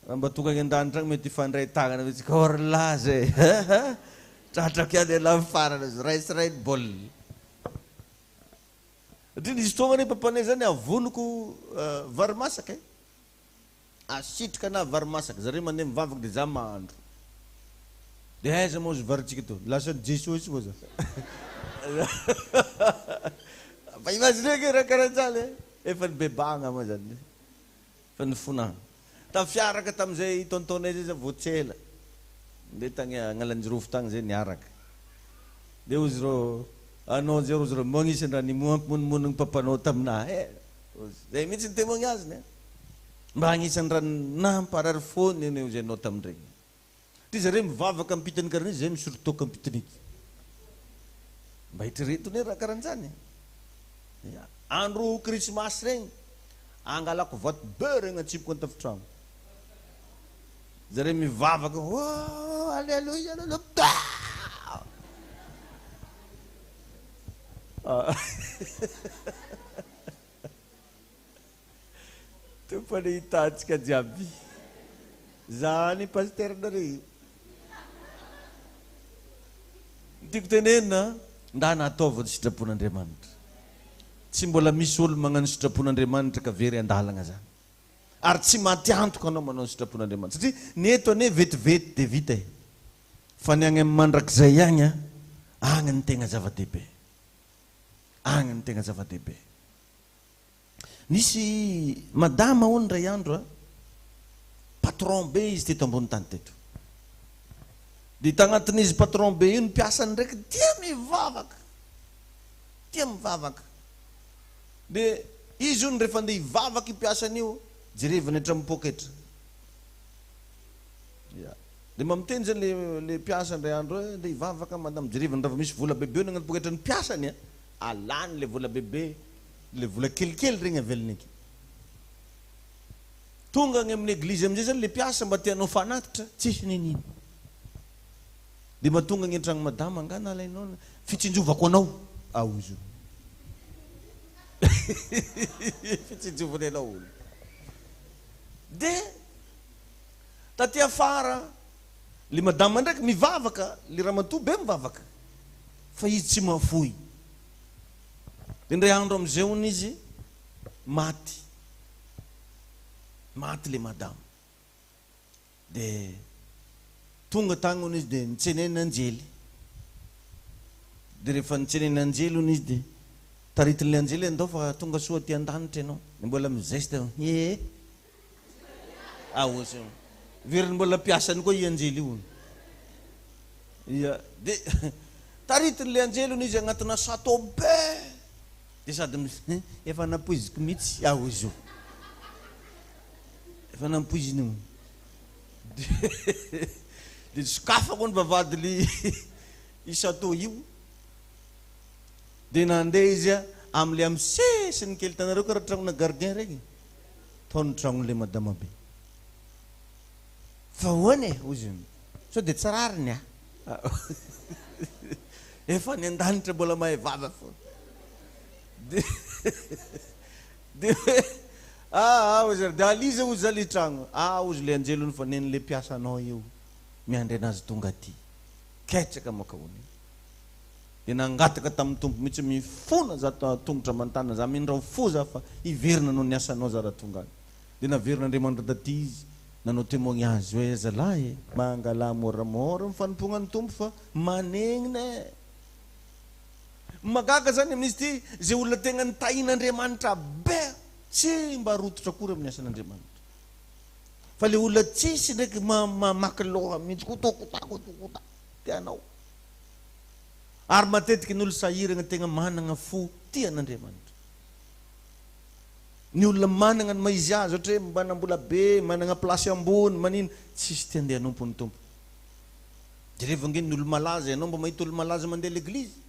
Raha mba tonga any an-danitra agny mety ifandray tagnana mihitsy korla zay. Tratraka any ala farana raisiray bol. Satria nisy fotoagna ny papanay zany avonoko vary masaka. Asitrika na vary masaka. Zareo mandeha mivavaka de za mahandro. Dia aiza moa izy varitsika to. Lasa Jesosy moa za. Fa imagine ke raha karaha zany efa nibebagna moa zany. Fa nifonagna. Tafiaraka tam'izay tontonay zay za voatsela. Nde tagny Agnalanjirovo tagny zay niaraka. De ozy rô anao zay ozy rô magnisany raha nimonimonin'ny papanao taminah. Zay mihitsy ny témoignage ne. Mba agnisany raha namparary fony ene ozy anao tamindregny. Ty zareo mivavaka ampitany karaha izy zay misorotoko ampitinity. Mba hitreretony raha karahan'izany. Andro krismasy regny angalako vato be regny atsipoko an-tafitrano. Zareo mivavaka alleluia alleluia. Tompany hitantsika jiaby. Zany pasternareo. Tiako tenenina nda nataovany sitrapon'Andriamanitra. Tsy mbola misy olo magnano sitrapon'Andriamanitra ka very andalagna zany. Ary tsy maty antoka anao manao sitrapon'Andriamanitra. Satria ny eto ane vetivety de vita. Fa ny agny amin'ny mandrakizay agny agny ny tegna zava-dehibe. Agny ny tegna zava-dehibe. Nisy madama hono ray andro patron be izy teto ambony tany teto. De tagnatin'izy patron be io ny mpiasany ndraiky tia mivavaka. Tia mivavaka. De izy io rehefa andeha hivavaka i mpiasany io jerevany hatramin'ny poketra. De mamiteny zany le mpiasany ray andro andeha hivavaka madame jerevany raha misy vola bebe io nagnaty poketra ny mpiasany alany le vola bebe. Le vola kelikely regny avelany eky. Tonga agny amin'ny eglizy amizay zany le mpiasa mba tianao fanatitra tsisy ninino. De matonga agny an-tragno madama angana alainao fitsinjovako anao. Aozo. Fitsinjovany anao. De taty afara le madama ndraiky mivavaka, le ramatoa be mivavaka. Fa izy tsy mafoy. De ndray andro amizay hony izy maty. Maty le madama. De tonga tagny hony izy de nitsenenina anjely. De rehefa nitsenenina anjely hony izy de taritin'le anjely andao fa tonga soa ty an-danitra ianao. Mbola mizeste aosy. Veriny mbola mpiasany koa i anjely io. De taritin'le anjely hony izy agnatina sato be. De sady efa napoiziko mihitsy aozo. Efa nampoiziny io. De sokafako ny vavady li isato io. De nandeha izy am'le amy sesiny kely tanareo karaha tragnona gardien regny. Taony tragnon'le madama be. Fa hoany ozy. So de tsarariny efa ny an-danitra mbola mahay vava foana. De ozy de aliza ozy ali tragno. Ozy le anjelony fa nen'le mpiasanao io miandry anazy tonga aty. Ketraka maka hony. De nangataka tamin'ny tompo mihitsy mifona za tongotra mantana za mindrao fo za fa iverina no ny asanao za raha tonga. De naverina taty izy nanao témoignage hoe zalahy mangala moramora mifanompoagna ny tompo fa manegnina. Magaga zany amin'izy ty zay olona tegna nitahin'Andriamanitra be tsy mba rototra akory amin'ny asan'Andriamanitra. Fa le olona tsisy ndraiky mamaky loha mihitsy kotakota tianao. Ary matetiky ny olo sahiragna tegna managna fo tian'Andriamanitra. Ny olona managna ny maizy azy ohatra hoe manambola be, managna plasy ambony, manino tsisy tia andeha hanompo ny tompo. De rehefa ngeny ny olo malaza ianao mba mahita olo malaza mandeha l'église.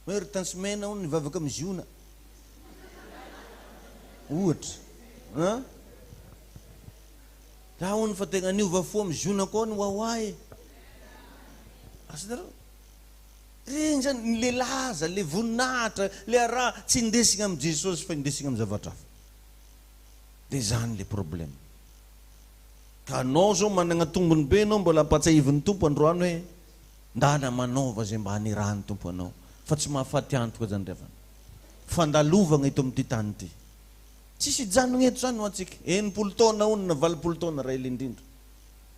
Hoe ry tany semena hono nivavaka amin'ny ziona. Ohatra. Raha hono fa tegna niova fo amin'ny ziona koa ny wawae. Asadareo. Regny zany le laza, le voninahitra, le raha tsy indesigna amin'ny Jesosy fa indesigna amin'ny zavatra hafa. De zany le problème. Ka anao zao managna tombony be anao mbola ampatsahiviny tompo androano hoe ndana manaova zay mba hanirahany tompo anao. Fa tsy mahafaty antoka zany revana. Fandalovagna eto amin'ity tany ty. Tsisy janogna eto zany ho antsika. 9 taona hono na 20 taona raha ela indrindra.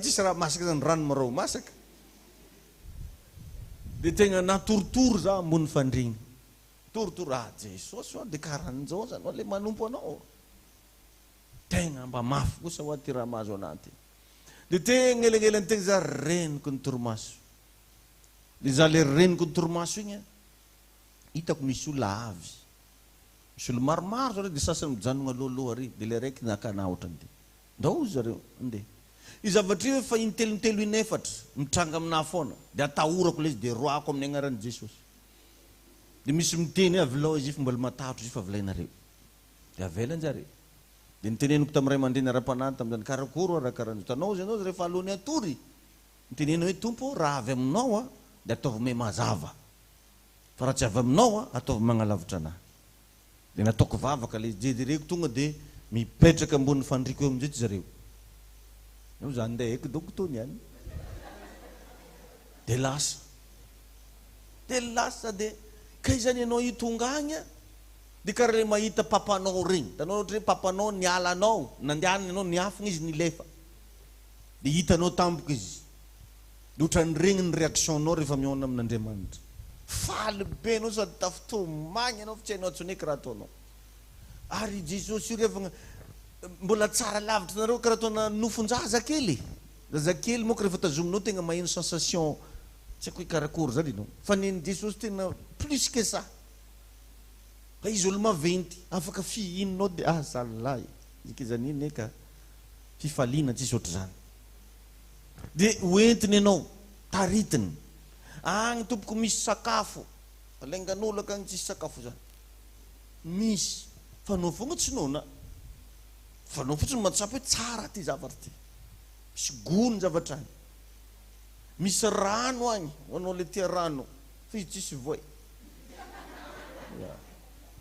tsisy raha masaka zany rano marao masaka. De tegna natorotoro za ambony fandrigny. Torotoro Jesosy de karan'izao zany le manompo anao. Tegna mba mafy kosa ho ty raha mahazo anaty. De tegna elangelany tegna za reniko ny torimaso. De za le reniko ny torimaso igny hitako misy olona avy. Misy olo maromaro zareo de sasany mijanona aloha ary de le raiky nakana ohatrany de. Ndao zareo ande. I zavatra io fa intelotelo inefatra mitranga amina foana de atahorako le izy de roako amin'ny agnaran'i Jesosy. De misy miteny avilao izy fa mbola matahotro izy fa avelainareo. De avelanjareo. De niteneniko tamin'ny ray aman-dreny ara-panahy tamin'izany karakory arakaran'izao. Tanao izy anao rehefa alohan'ny atory. Nitenena hoe tompo raha avy aminao de ataovy me mazava. Fa raha tsy avy aminao ataovy magnalavitra anahy. De nataoko vavaka le jedireko tonga de mipetraka ambony fandriko eo amin'izay zareo. Io zany ndeha eky dokotony ihany. De lasa. De lasa de ka izany ianao io tonga agny de karaha le mahita papanao regny. Tanao ohatra hoe papanao niala anao, nandehanany ianao niafina izy nilefa. De hitanao tampoka izy. De ohatran'ny regny ny réactionnao rehefa mihaona amin'Andriamanitra. Faly be anao sady tafitomagny anao fa tsy hainao tsony eky raha ataonao. Ary Jesosy io rehefa mbola tsara lavitra nareo karaha ataona nofon-jazakely. Zazakely moa rehefa tazominao tegna maheno sensation tsy haiko hoe karakory zany ianao. Fa neny Jesosy tena plus que ça. Fa izy olo maventy afaka fihinonao de zalahy ikizany iny eka fifaliana tsisy ohatry zany. De hoentiny ianao taritiny agny tompoko misy sakafo alengan'olo akagny tsisy sakafo zany misy fa nao fogna tsy nona fa nao fotsiny mahatsapy hoe tsara ty zavatra ty misy gony zavatra agny misy rano agny anao le tia rano fa izy tsisy voay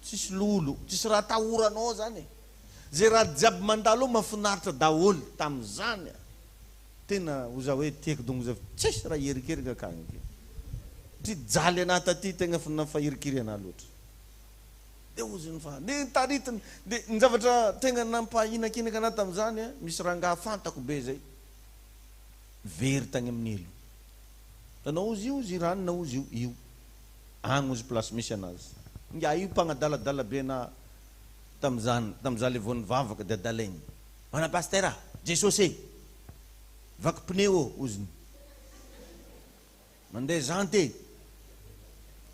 tsisy lolo tsisy raha tahoranao zany zay raha jiaby mandalo mahafinaritra daholo tam'izany tena oza hoe tiako dongo za tsisy raha erikeriky akagny ty jaly anahy taty tegna fahirikiry anahy loatra de oziny fa de taritiny de ny zavatra tegna nampahinakinaky anahy tam'izany misy rangaha fantako be zay very tagny amin'ny elo tanao ozy io izy ranona ozy io agny ozy place misy anazy nga io mpagnadaladala be na tam'izany le voan'ny vavaka de adalaigny mana pastera Jesosy vaky pneu oziny mandeha zanté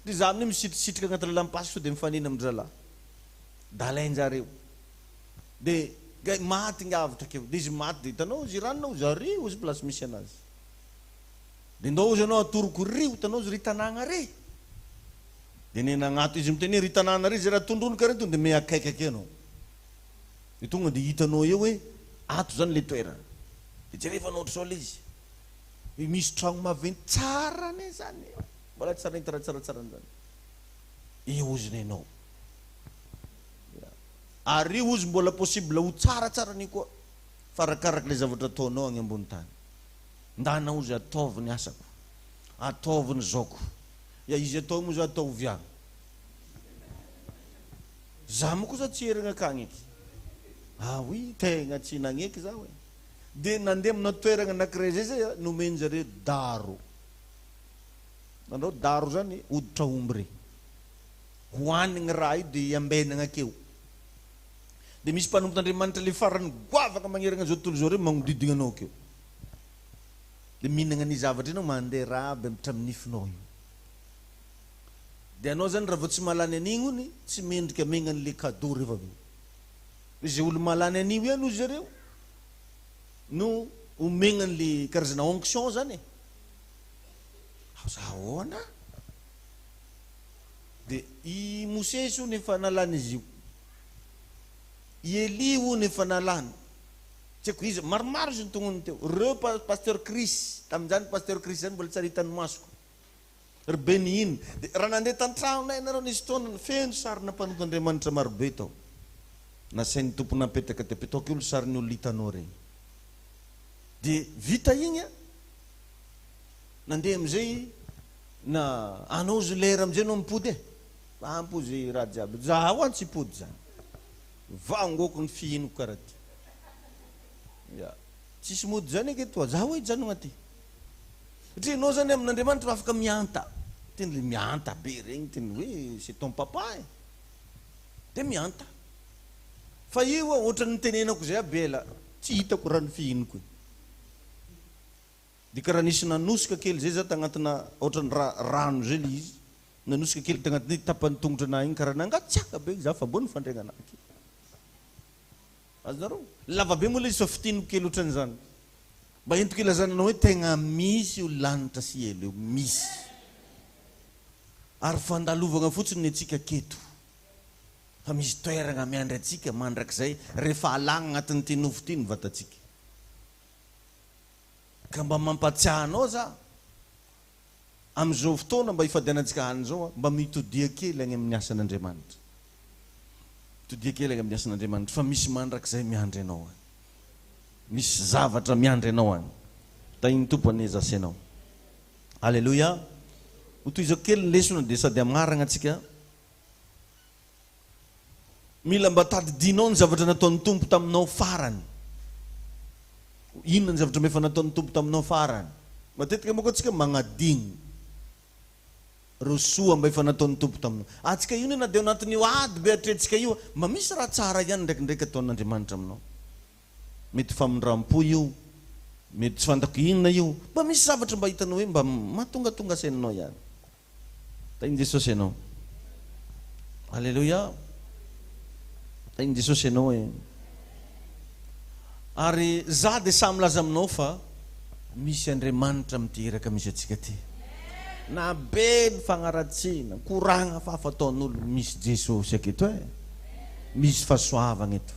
de za amin'io misitrisitra agnaty lalampasy so de mifanina am'zalahy dalainjareo de maty ngavatra keo de izy maty de hitanao izy ranona ozy ary ozy place misy anazy de ndao izy anao atoroko ry hitanao izy ry tanàna ry de nenagnato izy miteny ry tanàna ry zay raha tondrono ka re to de me akaikaiky anao de tonga de hitanao eo hoe ato zany le toerana de jerefa anao sao le izy misy tragno maventy tsara ne zany mbola tsara hitara tsaratsarany zany io izy nenao ary io izy mbola possible ho tsaratsara ni koa farakaraky le zavatra ataonao agny ambony tany ndanao izy ataovy ny asako ataovy ny zaoko ya izy atao moa zao atao viagna za mo kosa tsy herigna akagny eky oui tegna tsy nagneky za hoe de nandeha amina toerana anankiray zay zay nomeny zareo daro nanao daro zany hoditra omby re hoanigny raha io de ambenagna akeo de misy mpanompotr'Andriamanitra le farany goavaka magneragna zao tontolo zao re magnodidigna anao akeo de mihinagna ny zavatra anao mandeha raby amitra amin'ny nifinao io de anao zany raha vao tsy malany an'igny ony tsy mendrika megnany le cadeau rehefa aveo izay olo malany an'io ihany ozy zareo no omegnany le karazana onction zany za ahoana de i Mosesy io nefa nalany izy io i Eli io nefa nalany tsy haiko izy maromaro izy nytongon'ny teo reo pasteur Chris tamin'izany pasteur Chris zany mbola tsara hitan'ny masoko ry Benihiny de raha nandeha tan-tragnonay nareo nisy taona feno sarina mpanont'Andriamanitra marobe tao nasain'ny tompo napetaka te petaoko olo sariny olo hitanao regny de vita igny nandeha amizay na anao izy lera amizay anao mipody ampozy raha jiaby zaho any tsy pody zany vangoko ny fihinoko karaha ty tsisy mody zany eky toa zaho hoe janona ty satria anao zany amin'Andriamanitra afaka mianta teny le mianta be regny teny hoe c'est ton papa de mianta fa io ohatra ny tenenako zay abela tsy hitako raha ny fihinoko de karaha nisy nanosika kely zay za tagnatina ohatra ny rano zay le izy nanosika kely tagnatin'ny tapany tongotra anahy igny karaha nangatsiaka be za fa mbony fandregna anaky azonareo lava be moa le izy fa fitiniko kely ohatran'izany mba entiko ilazananao hoe tegna misy io lanitra sy elo io misy ary fandalovagna fotsiny ny atsika keto fa misy toeragna miandry atsika mandrakizay rehefa alagna agnatin'ny ty nofo ty ny vatatsika ka mba mampatsiahanao za am'izao fotoana mba ifadianantsika hany zao mba mitodia kely agny amin'ny asan'Andriamanitra mitodia kely agny amin'ny asan'Andriamanitra fa misy mandrakizay miandry anao any misy zavatra miandry anao any tainy tompo anezasy anao alleluia ho toy izao kely ny lesona de sady amin'aragna atsika mila mba tadidinao ny zavatra nataon'ny tompo taminao farany inona ny zavatra mefa nataon'ny tompo taminao farany matetika moa koa atsika magnadigny reo soa mba efa nataon'ny tompo taminao atsika io na de anatin'io ady be atretsika io mba misy raha tsara ihany ndraikindraiky ataon'Andriamanitra aminao mety famindram-po io mety tsy fantako inona io mba misy zavatra mba hitanao hoe mba mahatongatonga sainanao ihany tainy Jesosy ianao alleluia tainy Jesosy ianao e ary za de samy laza aminao fa misy Andriamanitra miteraka misy atsika ty na be ny fagnaratsiana koragna fa fataon'olo misy Jesosy aketo misy fahasoavagna eto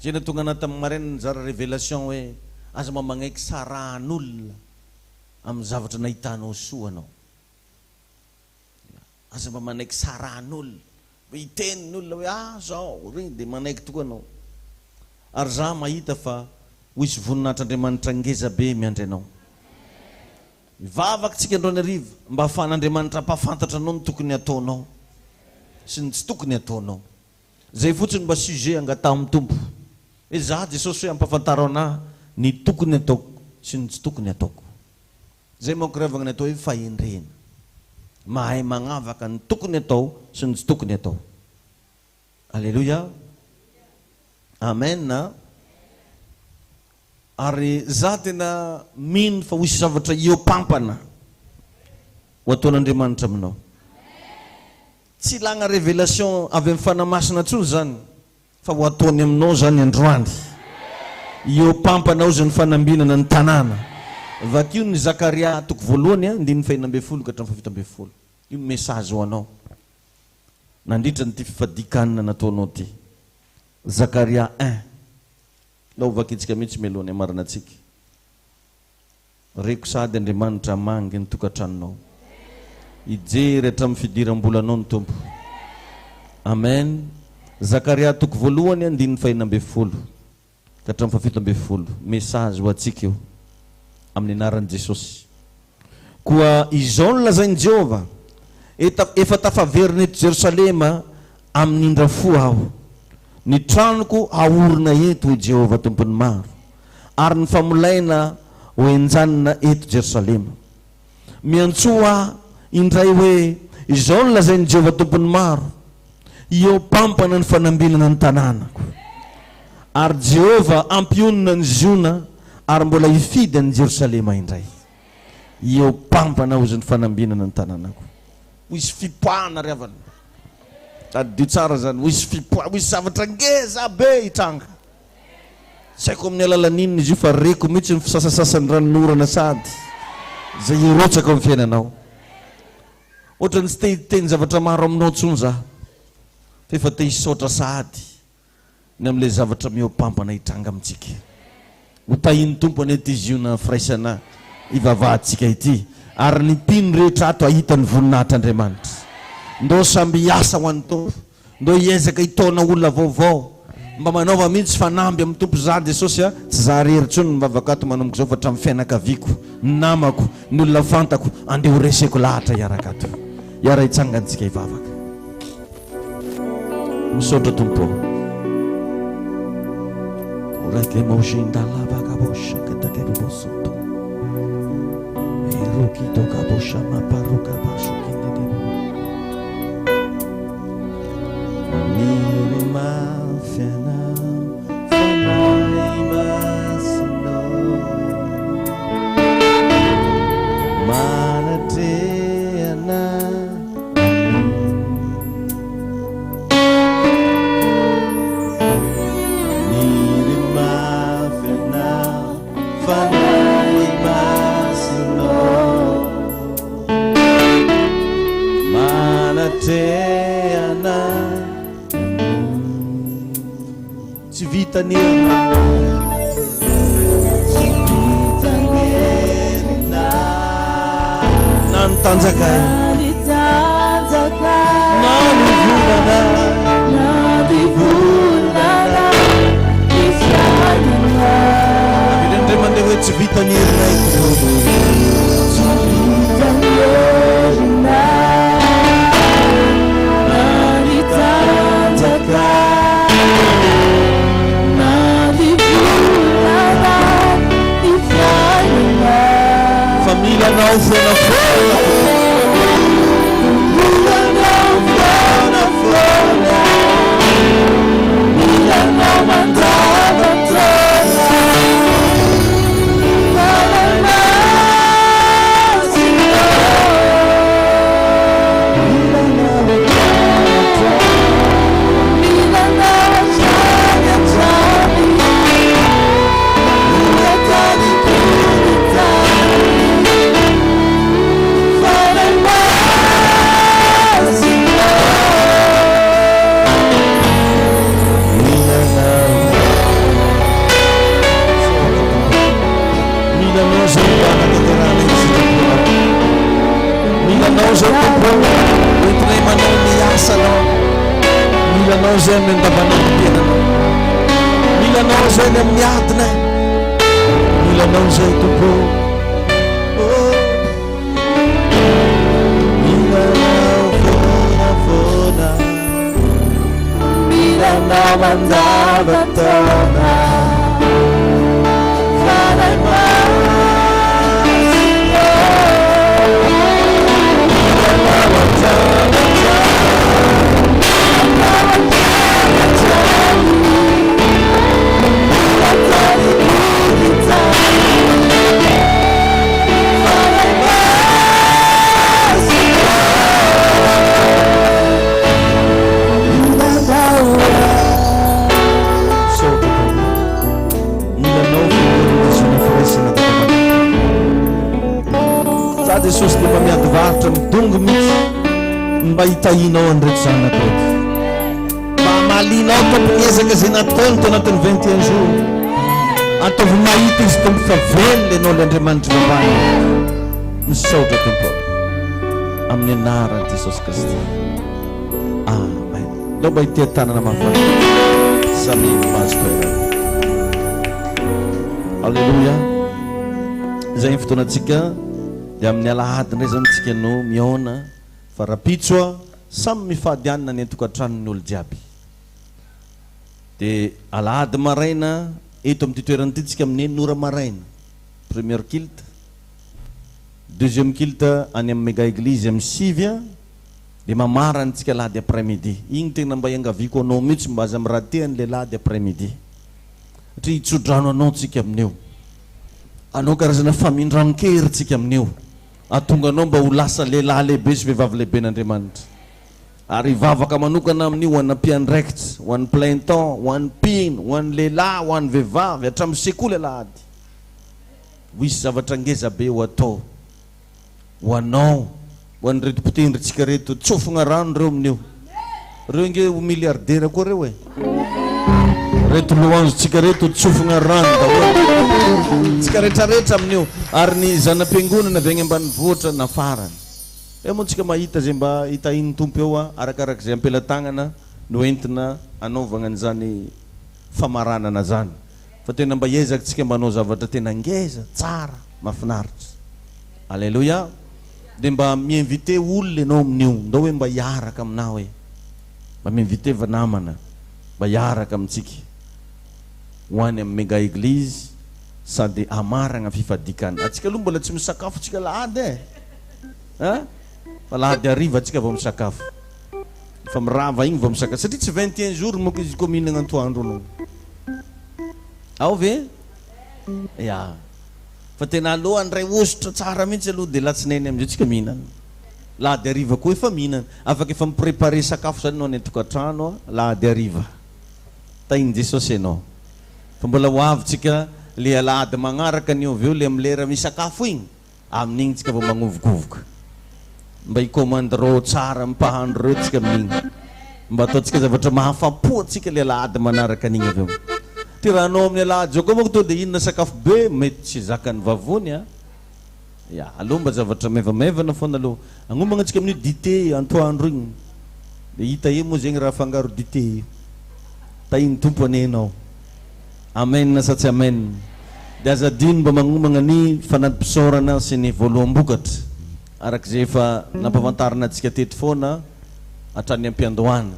zay na tonga anaty amin'ny maraina nizara révélation hoe aza mba magnaiky sarahan'olona amin'ny zavatra nahitanao soa anao aza mba manaiky sarahan'olona mba hitenin'olona hoe zao regny de manaiky tokoa anao ary za mahita fa hoisy voninahitr'Andriamanitra ngeza be miandry anao mivavaka tsika androany ariva mba ahafahan'Andriamanitra mpafantatra anao ny tokony ataonao sy ny tsy tokony ataonao zay fotsiny mba sujet angata amin'ny tompo hoe za Jesosy hoe ampafantaro anahy ny tokony ataoko sy ny tsy tokony ataoko zay manko revagna ny atao hoe fahendrena mahay magnavaka ny tokony atao sy ny tsy tokony atao alleluia amen ary za tena mino fa hoisy zavatra iopampana ho ataon'Andriamanitra aminao tsy lagna révélation avy amin'ny fanamasina tsony zany fa ho ataony aminao zany androany iopampana ao zany fanambinana ny tanàna Vakio ny Zakaria toko voalohany 9:20 ka 7:20. Io message ho anao. Nandritra ny ty fifadikanana nataonao ty. Zakaria 1. Lao vakitsika mihitsy melohany amarana atsika. Reko sady Andriamanitra mangy ny tokantranonao. Ijery hatramin'ny fidiram-bolanao ny Tompo. Amen. Zakaria toko voalohany 9:20 ka 7:20. Message ho atsika io amin'ny anaran'i Jesosy. Koa izao no lazain'i Jehova, efa tafaverina eto Jerosalema amin'ny indrafo aho. Ny tranoko aorina eto ho Jehova tompony maro, ary ny famolaina ho enjanina eto Jerosalema. Miantsoa indray hoe izao no lazain'i Jehova tompony maro, io pampana ny fanambinana ny tanànako. Ary Jehova ampionina ny ziona, ary mbola hifidy ny Jerosalema indray. Io pampana ozy ny fanambinana ny tanànako. Wisy fipoahana ry avana. Tadio tsara zany, wisy fipoahana, wisy zavatra ngeza be hitranga. Saiko amin'ny alalan'inona izy io fa reko mihitsy ny fisasasasany ranorana sady zay irotsaka amin'ny fiainanao. Ohatrany tsy te-teny zavatra maro aminao tsony za, fefa te hisaotra sady ny amin'ilay zavatra miopampana hitranga amintsika. Ho tahiny Tompo anety izy io na firaisana ivavahantsika ity, ary ny mpino rehetra ato ahita ny voninahitr'Andriamanitra. Ndo samby hiasa ho an'ny Tompo, ndo hiezaka hitaona olona vaovao, mba manaova mihitsy fanamby amin'ny Tompo za Jesosy. Tsy za rery tsony ny mivavaka manomboka zao fa hatramin'ny fianakaviako, ny namako, ny olona fantako, andeha ho reseko lahatra hiaraka ato. Hiara hitsangantsika hivavaka. Misaotra Tompo. Urake moshinda lava kabosha katake bosoto. Eroki to kabosha maparuka basho kinde. Miri mafena fanai masno. Manateana. Civitanirna nantanjakai nanivulana civitanirna família não foi na folha. Família não foi na folha. Família não mandava toda. Fala mais, Senhor. Família não família não chave a chave. Família tá de não zeme ndabana pena mila não zeme miatne mila não jeito po mila não fona mila não mandava toda fala mais mila não mandava za Jesosy dia mba miady varotra midongo mihitsy mba hitahinao andreto zanako reto, mba malinao tomponezaka zay nataony tao anatin'ny 21 jour, ataovy mahita izy tompo fa velona ianao le Andriamanitra vavany. Misaotra tompo amin'ny anaran'i Jesosy Kristy, amen. Ndao mba hitia tanana mafana samy mahazo toerana. Alleluia. Zay ny fotoanantsika dia amin'ny alahady indray zany tsika no miona fa rapitso samy mifady anina ny antokantranony olo jiaby. Dia alahady maraina eto amin'ny toerana ity tsika amin'ny nora maraina, première kilte, deuxième kilte any amin'ny méga église amin'ny sivy, dia mamarana tsika lahady après midi. Igny tena mba iangaviko anao mihitsy mba aza miratehany le lahady après midi, satria hitsodrano anao tsika amin'io, anao karazana famindrano-kery tsika amin'io, atonga anao mba ho lasa lehilahy lehibe sy vehivavy lehibe n'Andriamanitra. Ary vavaka manokana amin'io ho an'ny mpiandraikitra, ho an'ny plein temps, ho an'ny mpino, ho an'ny lehilahy, ho an'ny vehivavy, hatramin'ny sekoly lahady. Wisy zavatra ngeza be ho atao ho anao, ho an'ny reto mpitendritsika reto, tsofogna rano reo amin'io. Reo nge ho miliardera koa reo e, reto loanzotsika reto tsofogna rano daholo tsika rehetrarehetra amin'io. Ary ny zanam-piangonana avy agny ambanivohitra nafarany, e moa tsika mahita zay mba hitahiny tompo eo arakaraka zay ampelatagnana no entina anaovana an'izany famaranana zany. Fa tena mba hiezaka tsika mba hanao zavatra tena ngeza tsara mahafinaritra. Alleluia. Dia mba miinvite olona ianao amin'io, ndao hoe mba hiaraka aminao e, mba miinvite vanamana mba hiaraka amintsika ho any amin'ny méga église sady amaragna fifadikana. Atsika aloha mbola tsy misakafo tsika lahady e, fa lahady hariva atsika vao misakafo, fa mirava igny vao misakafo, satria tsy 21 jours moka izy koa mihinagna antoandro anao. Ao ve? Ya. Fa tena aloha andray osotra tsara mihitsy aloha dia latsinainy amin'izay tsika mihinana. Lahady hariva koa efa mihinana, afaka efa miprépare sakafo zany anao ny antokantrano lahady hariva. Tainy Jesosy ianao. Fa mbola ho avy tsika le alahady magnaraka anio avy eo le amin'ny lera misakafo igny, amin'igny tsika vao magnovokovoka. Mba hikomandreo tsara mipahandro reo tsika amin'igny, mba ataotsika zavatra mahafapo tsika le alahady manaraka an'igny avy eo. Ty raha anao amin'ny alahady zao koa moa to dia inona sakafo be mety tsy zakany vavony a. Ya, aloha mba zavatra mevamevana foana aloha. Agnomagna antsika amin'io dité antoandro igny, dia hita eo moa zegny raha fangaro dité. Tahiny tompo anenao. Amen sa tsy amen. Dia aza dino mba magnomagna ny fanadimpisaorana sy ny voaloam-bokatra arak'izay efa nampahafantarana antsika teto foana hatrany am-piandohana.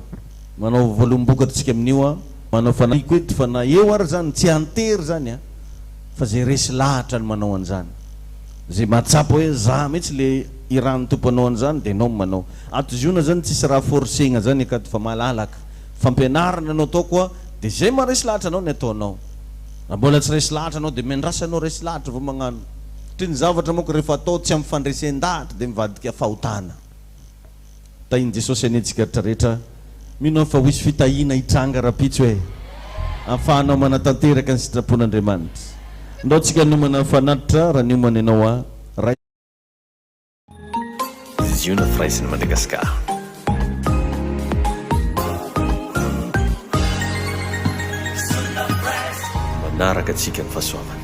Manao voaloam-bokatra tsika amin'io manao fanahiko eto fa na eo ary zany tsy antery zany a, fa zay resy lahatra ny manao an'izany, zay mahatsapa hoe za mihitsy le irano tompo anao an'izany dia anao manao. Atoziona zany tsisy raha forcegna zany akato fa malalaka fampianarana anao tao koa, dia zay maharesy lahatra anao ny ataonao. Na mbola tsy resy lahatra anao dia mendrasa anao resy lahatra vao magnano, satria ny zavatra moa ko rehefa atao tsy amin'ny fandresen-dahatra dia mivadika fahotana. Tahiny Jesosy anetsika rehetrarehetra, mino fa hoisy fitahina hitranga rapitso hoe ahafahanao manatanteraka ny sitrapon'Andriamanitra. Ndao tsika nomana fanatitra raha niomana ianao ray Ziona Fraisin'i Madagasikara. Manaraka atsika ny fahasoavana.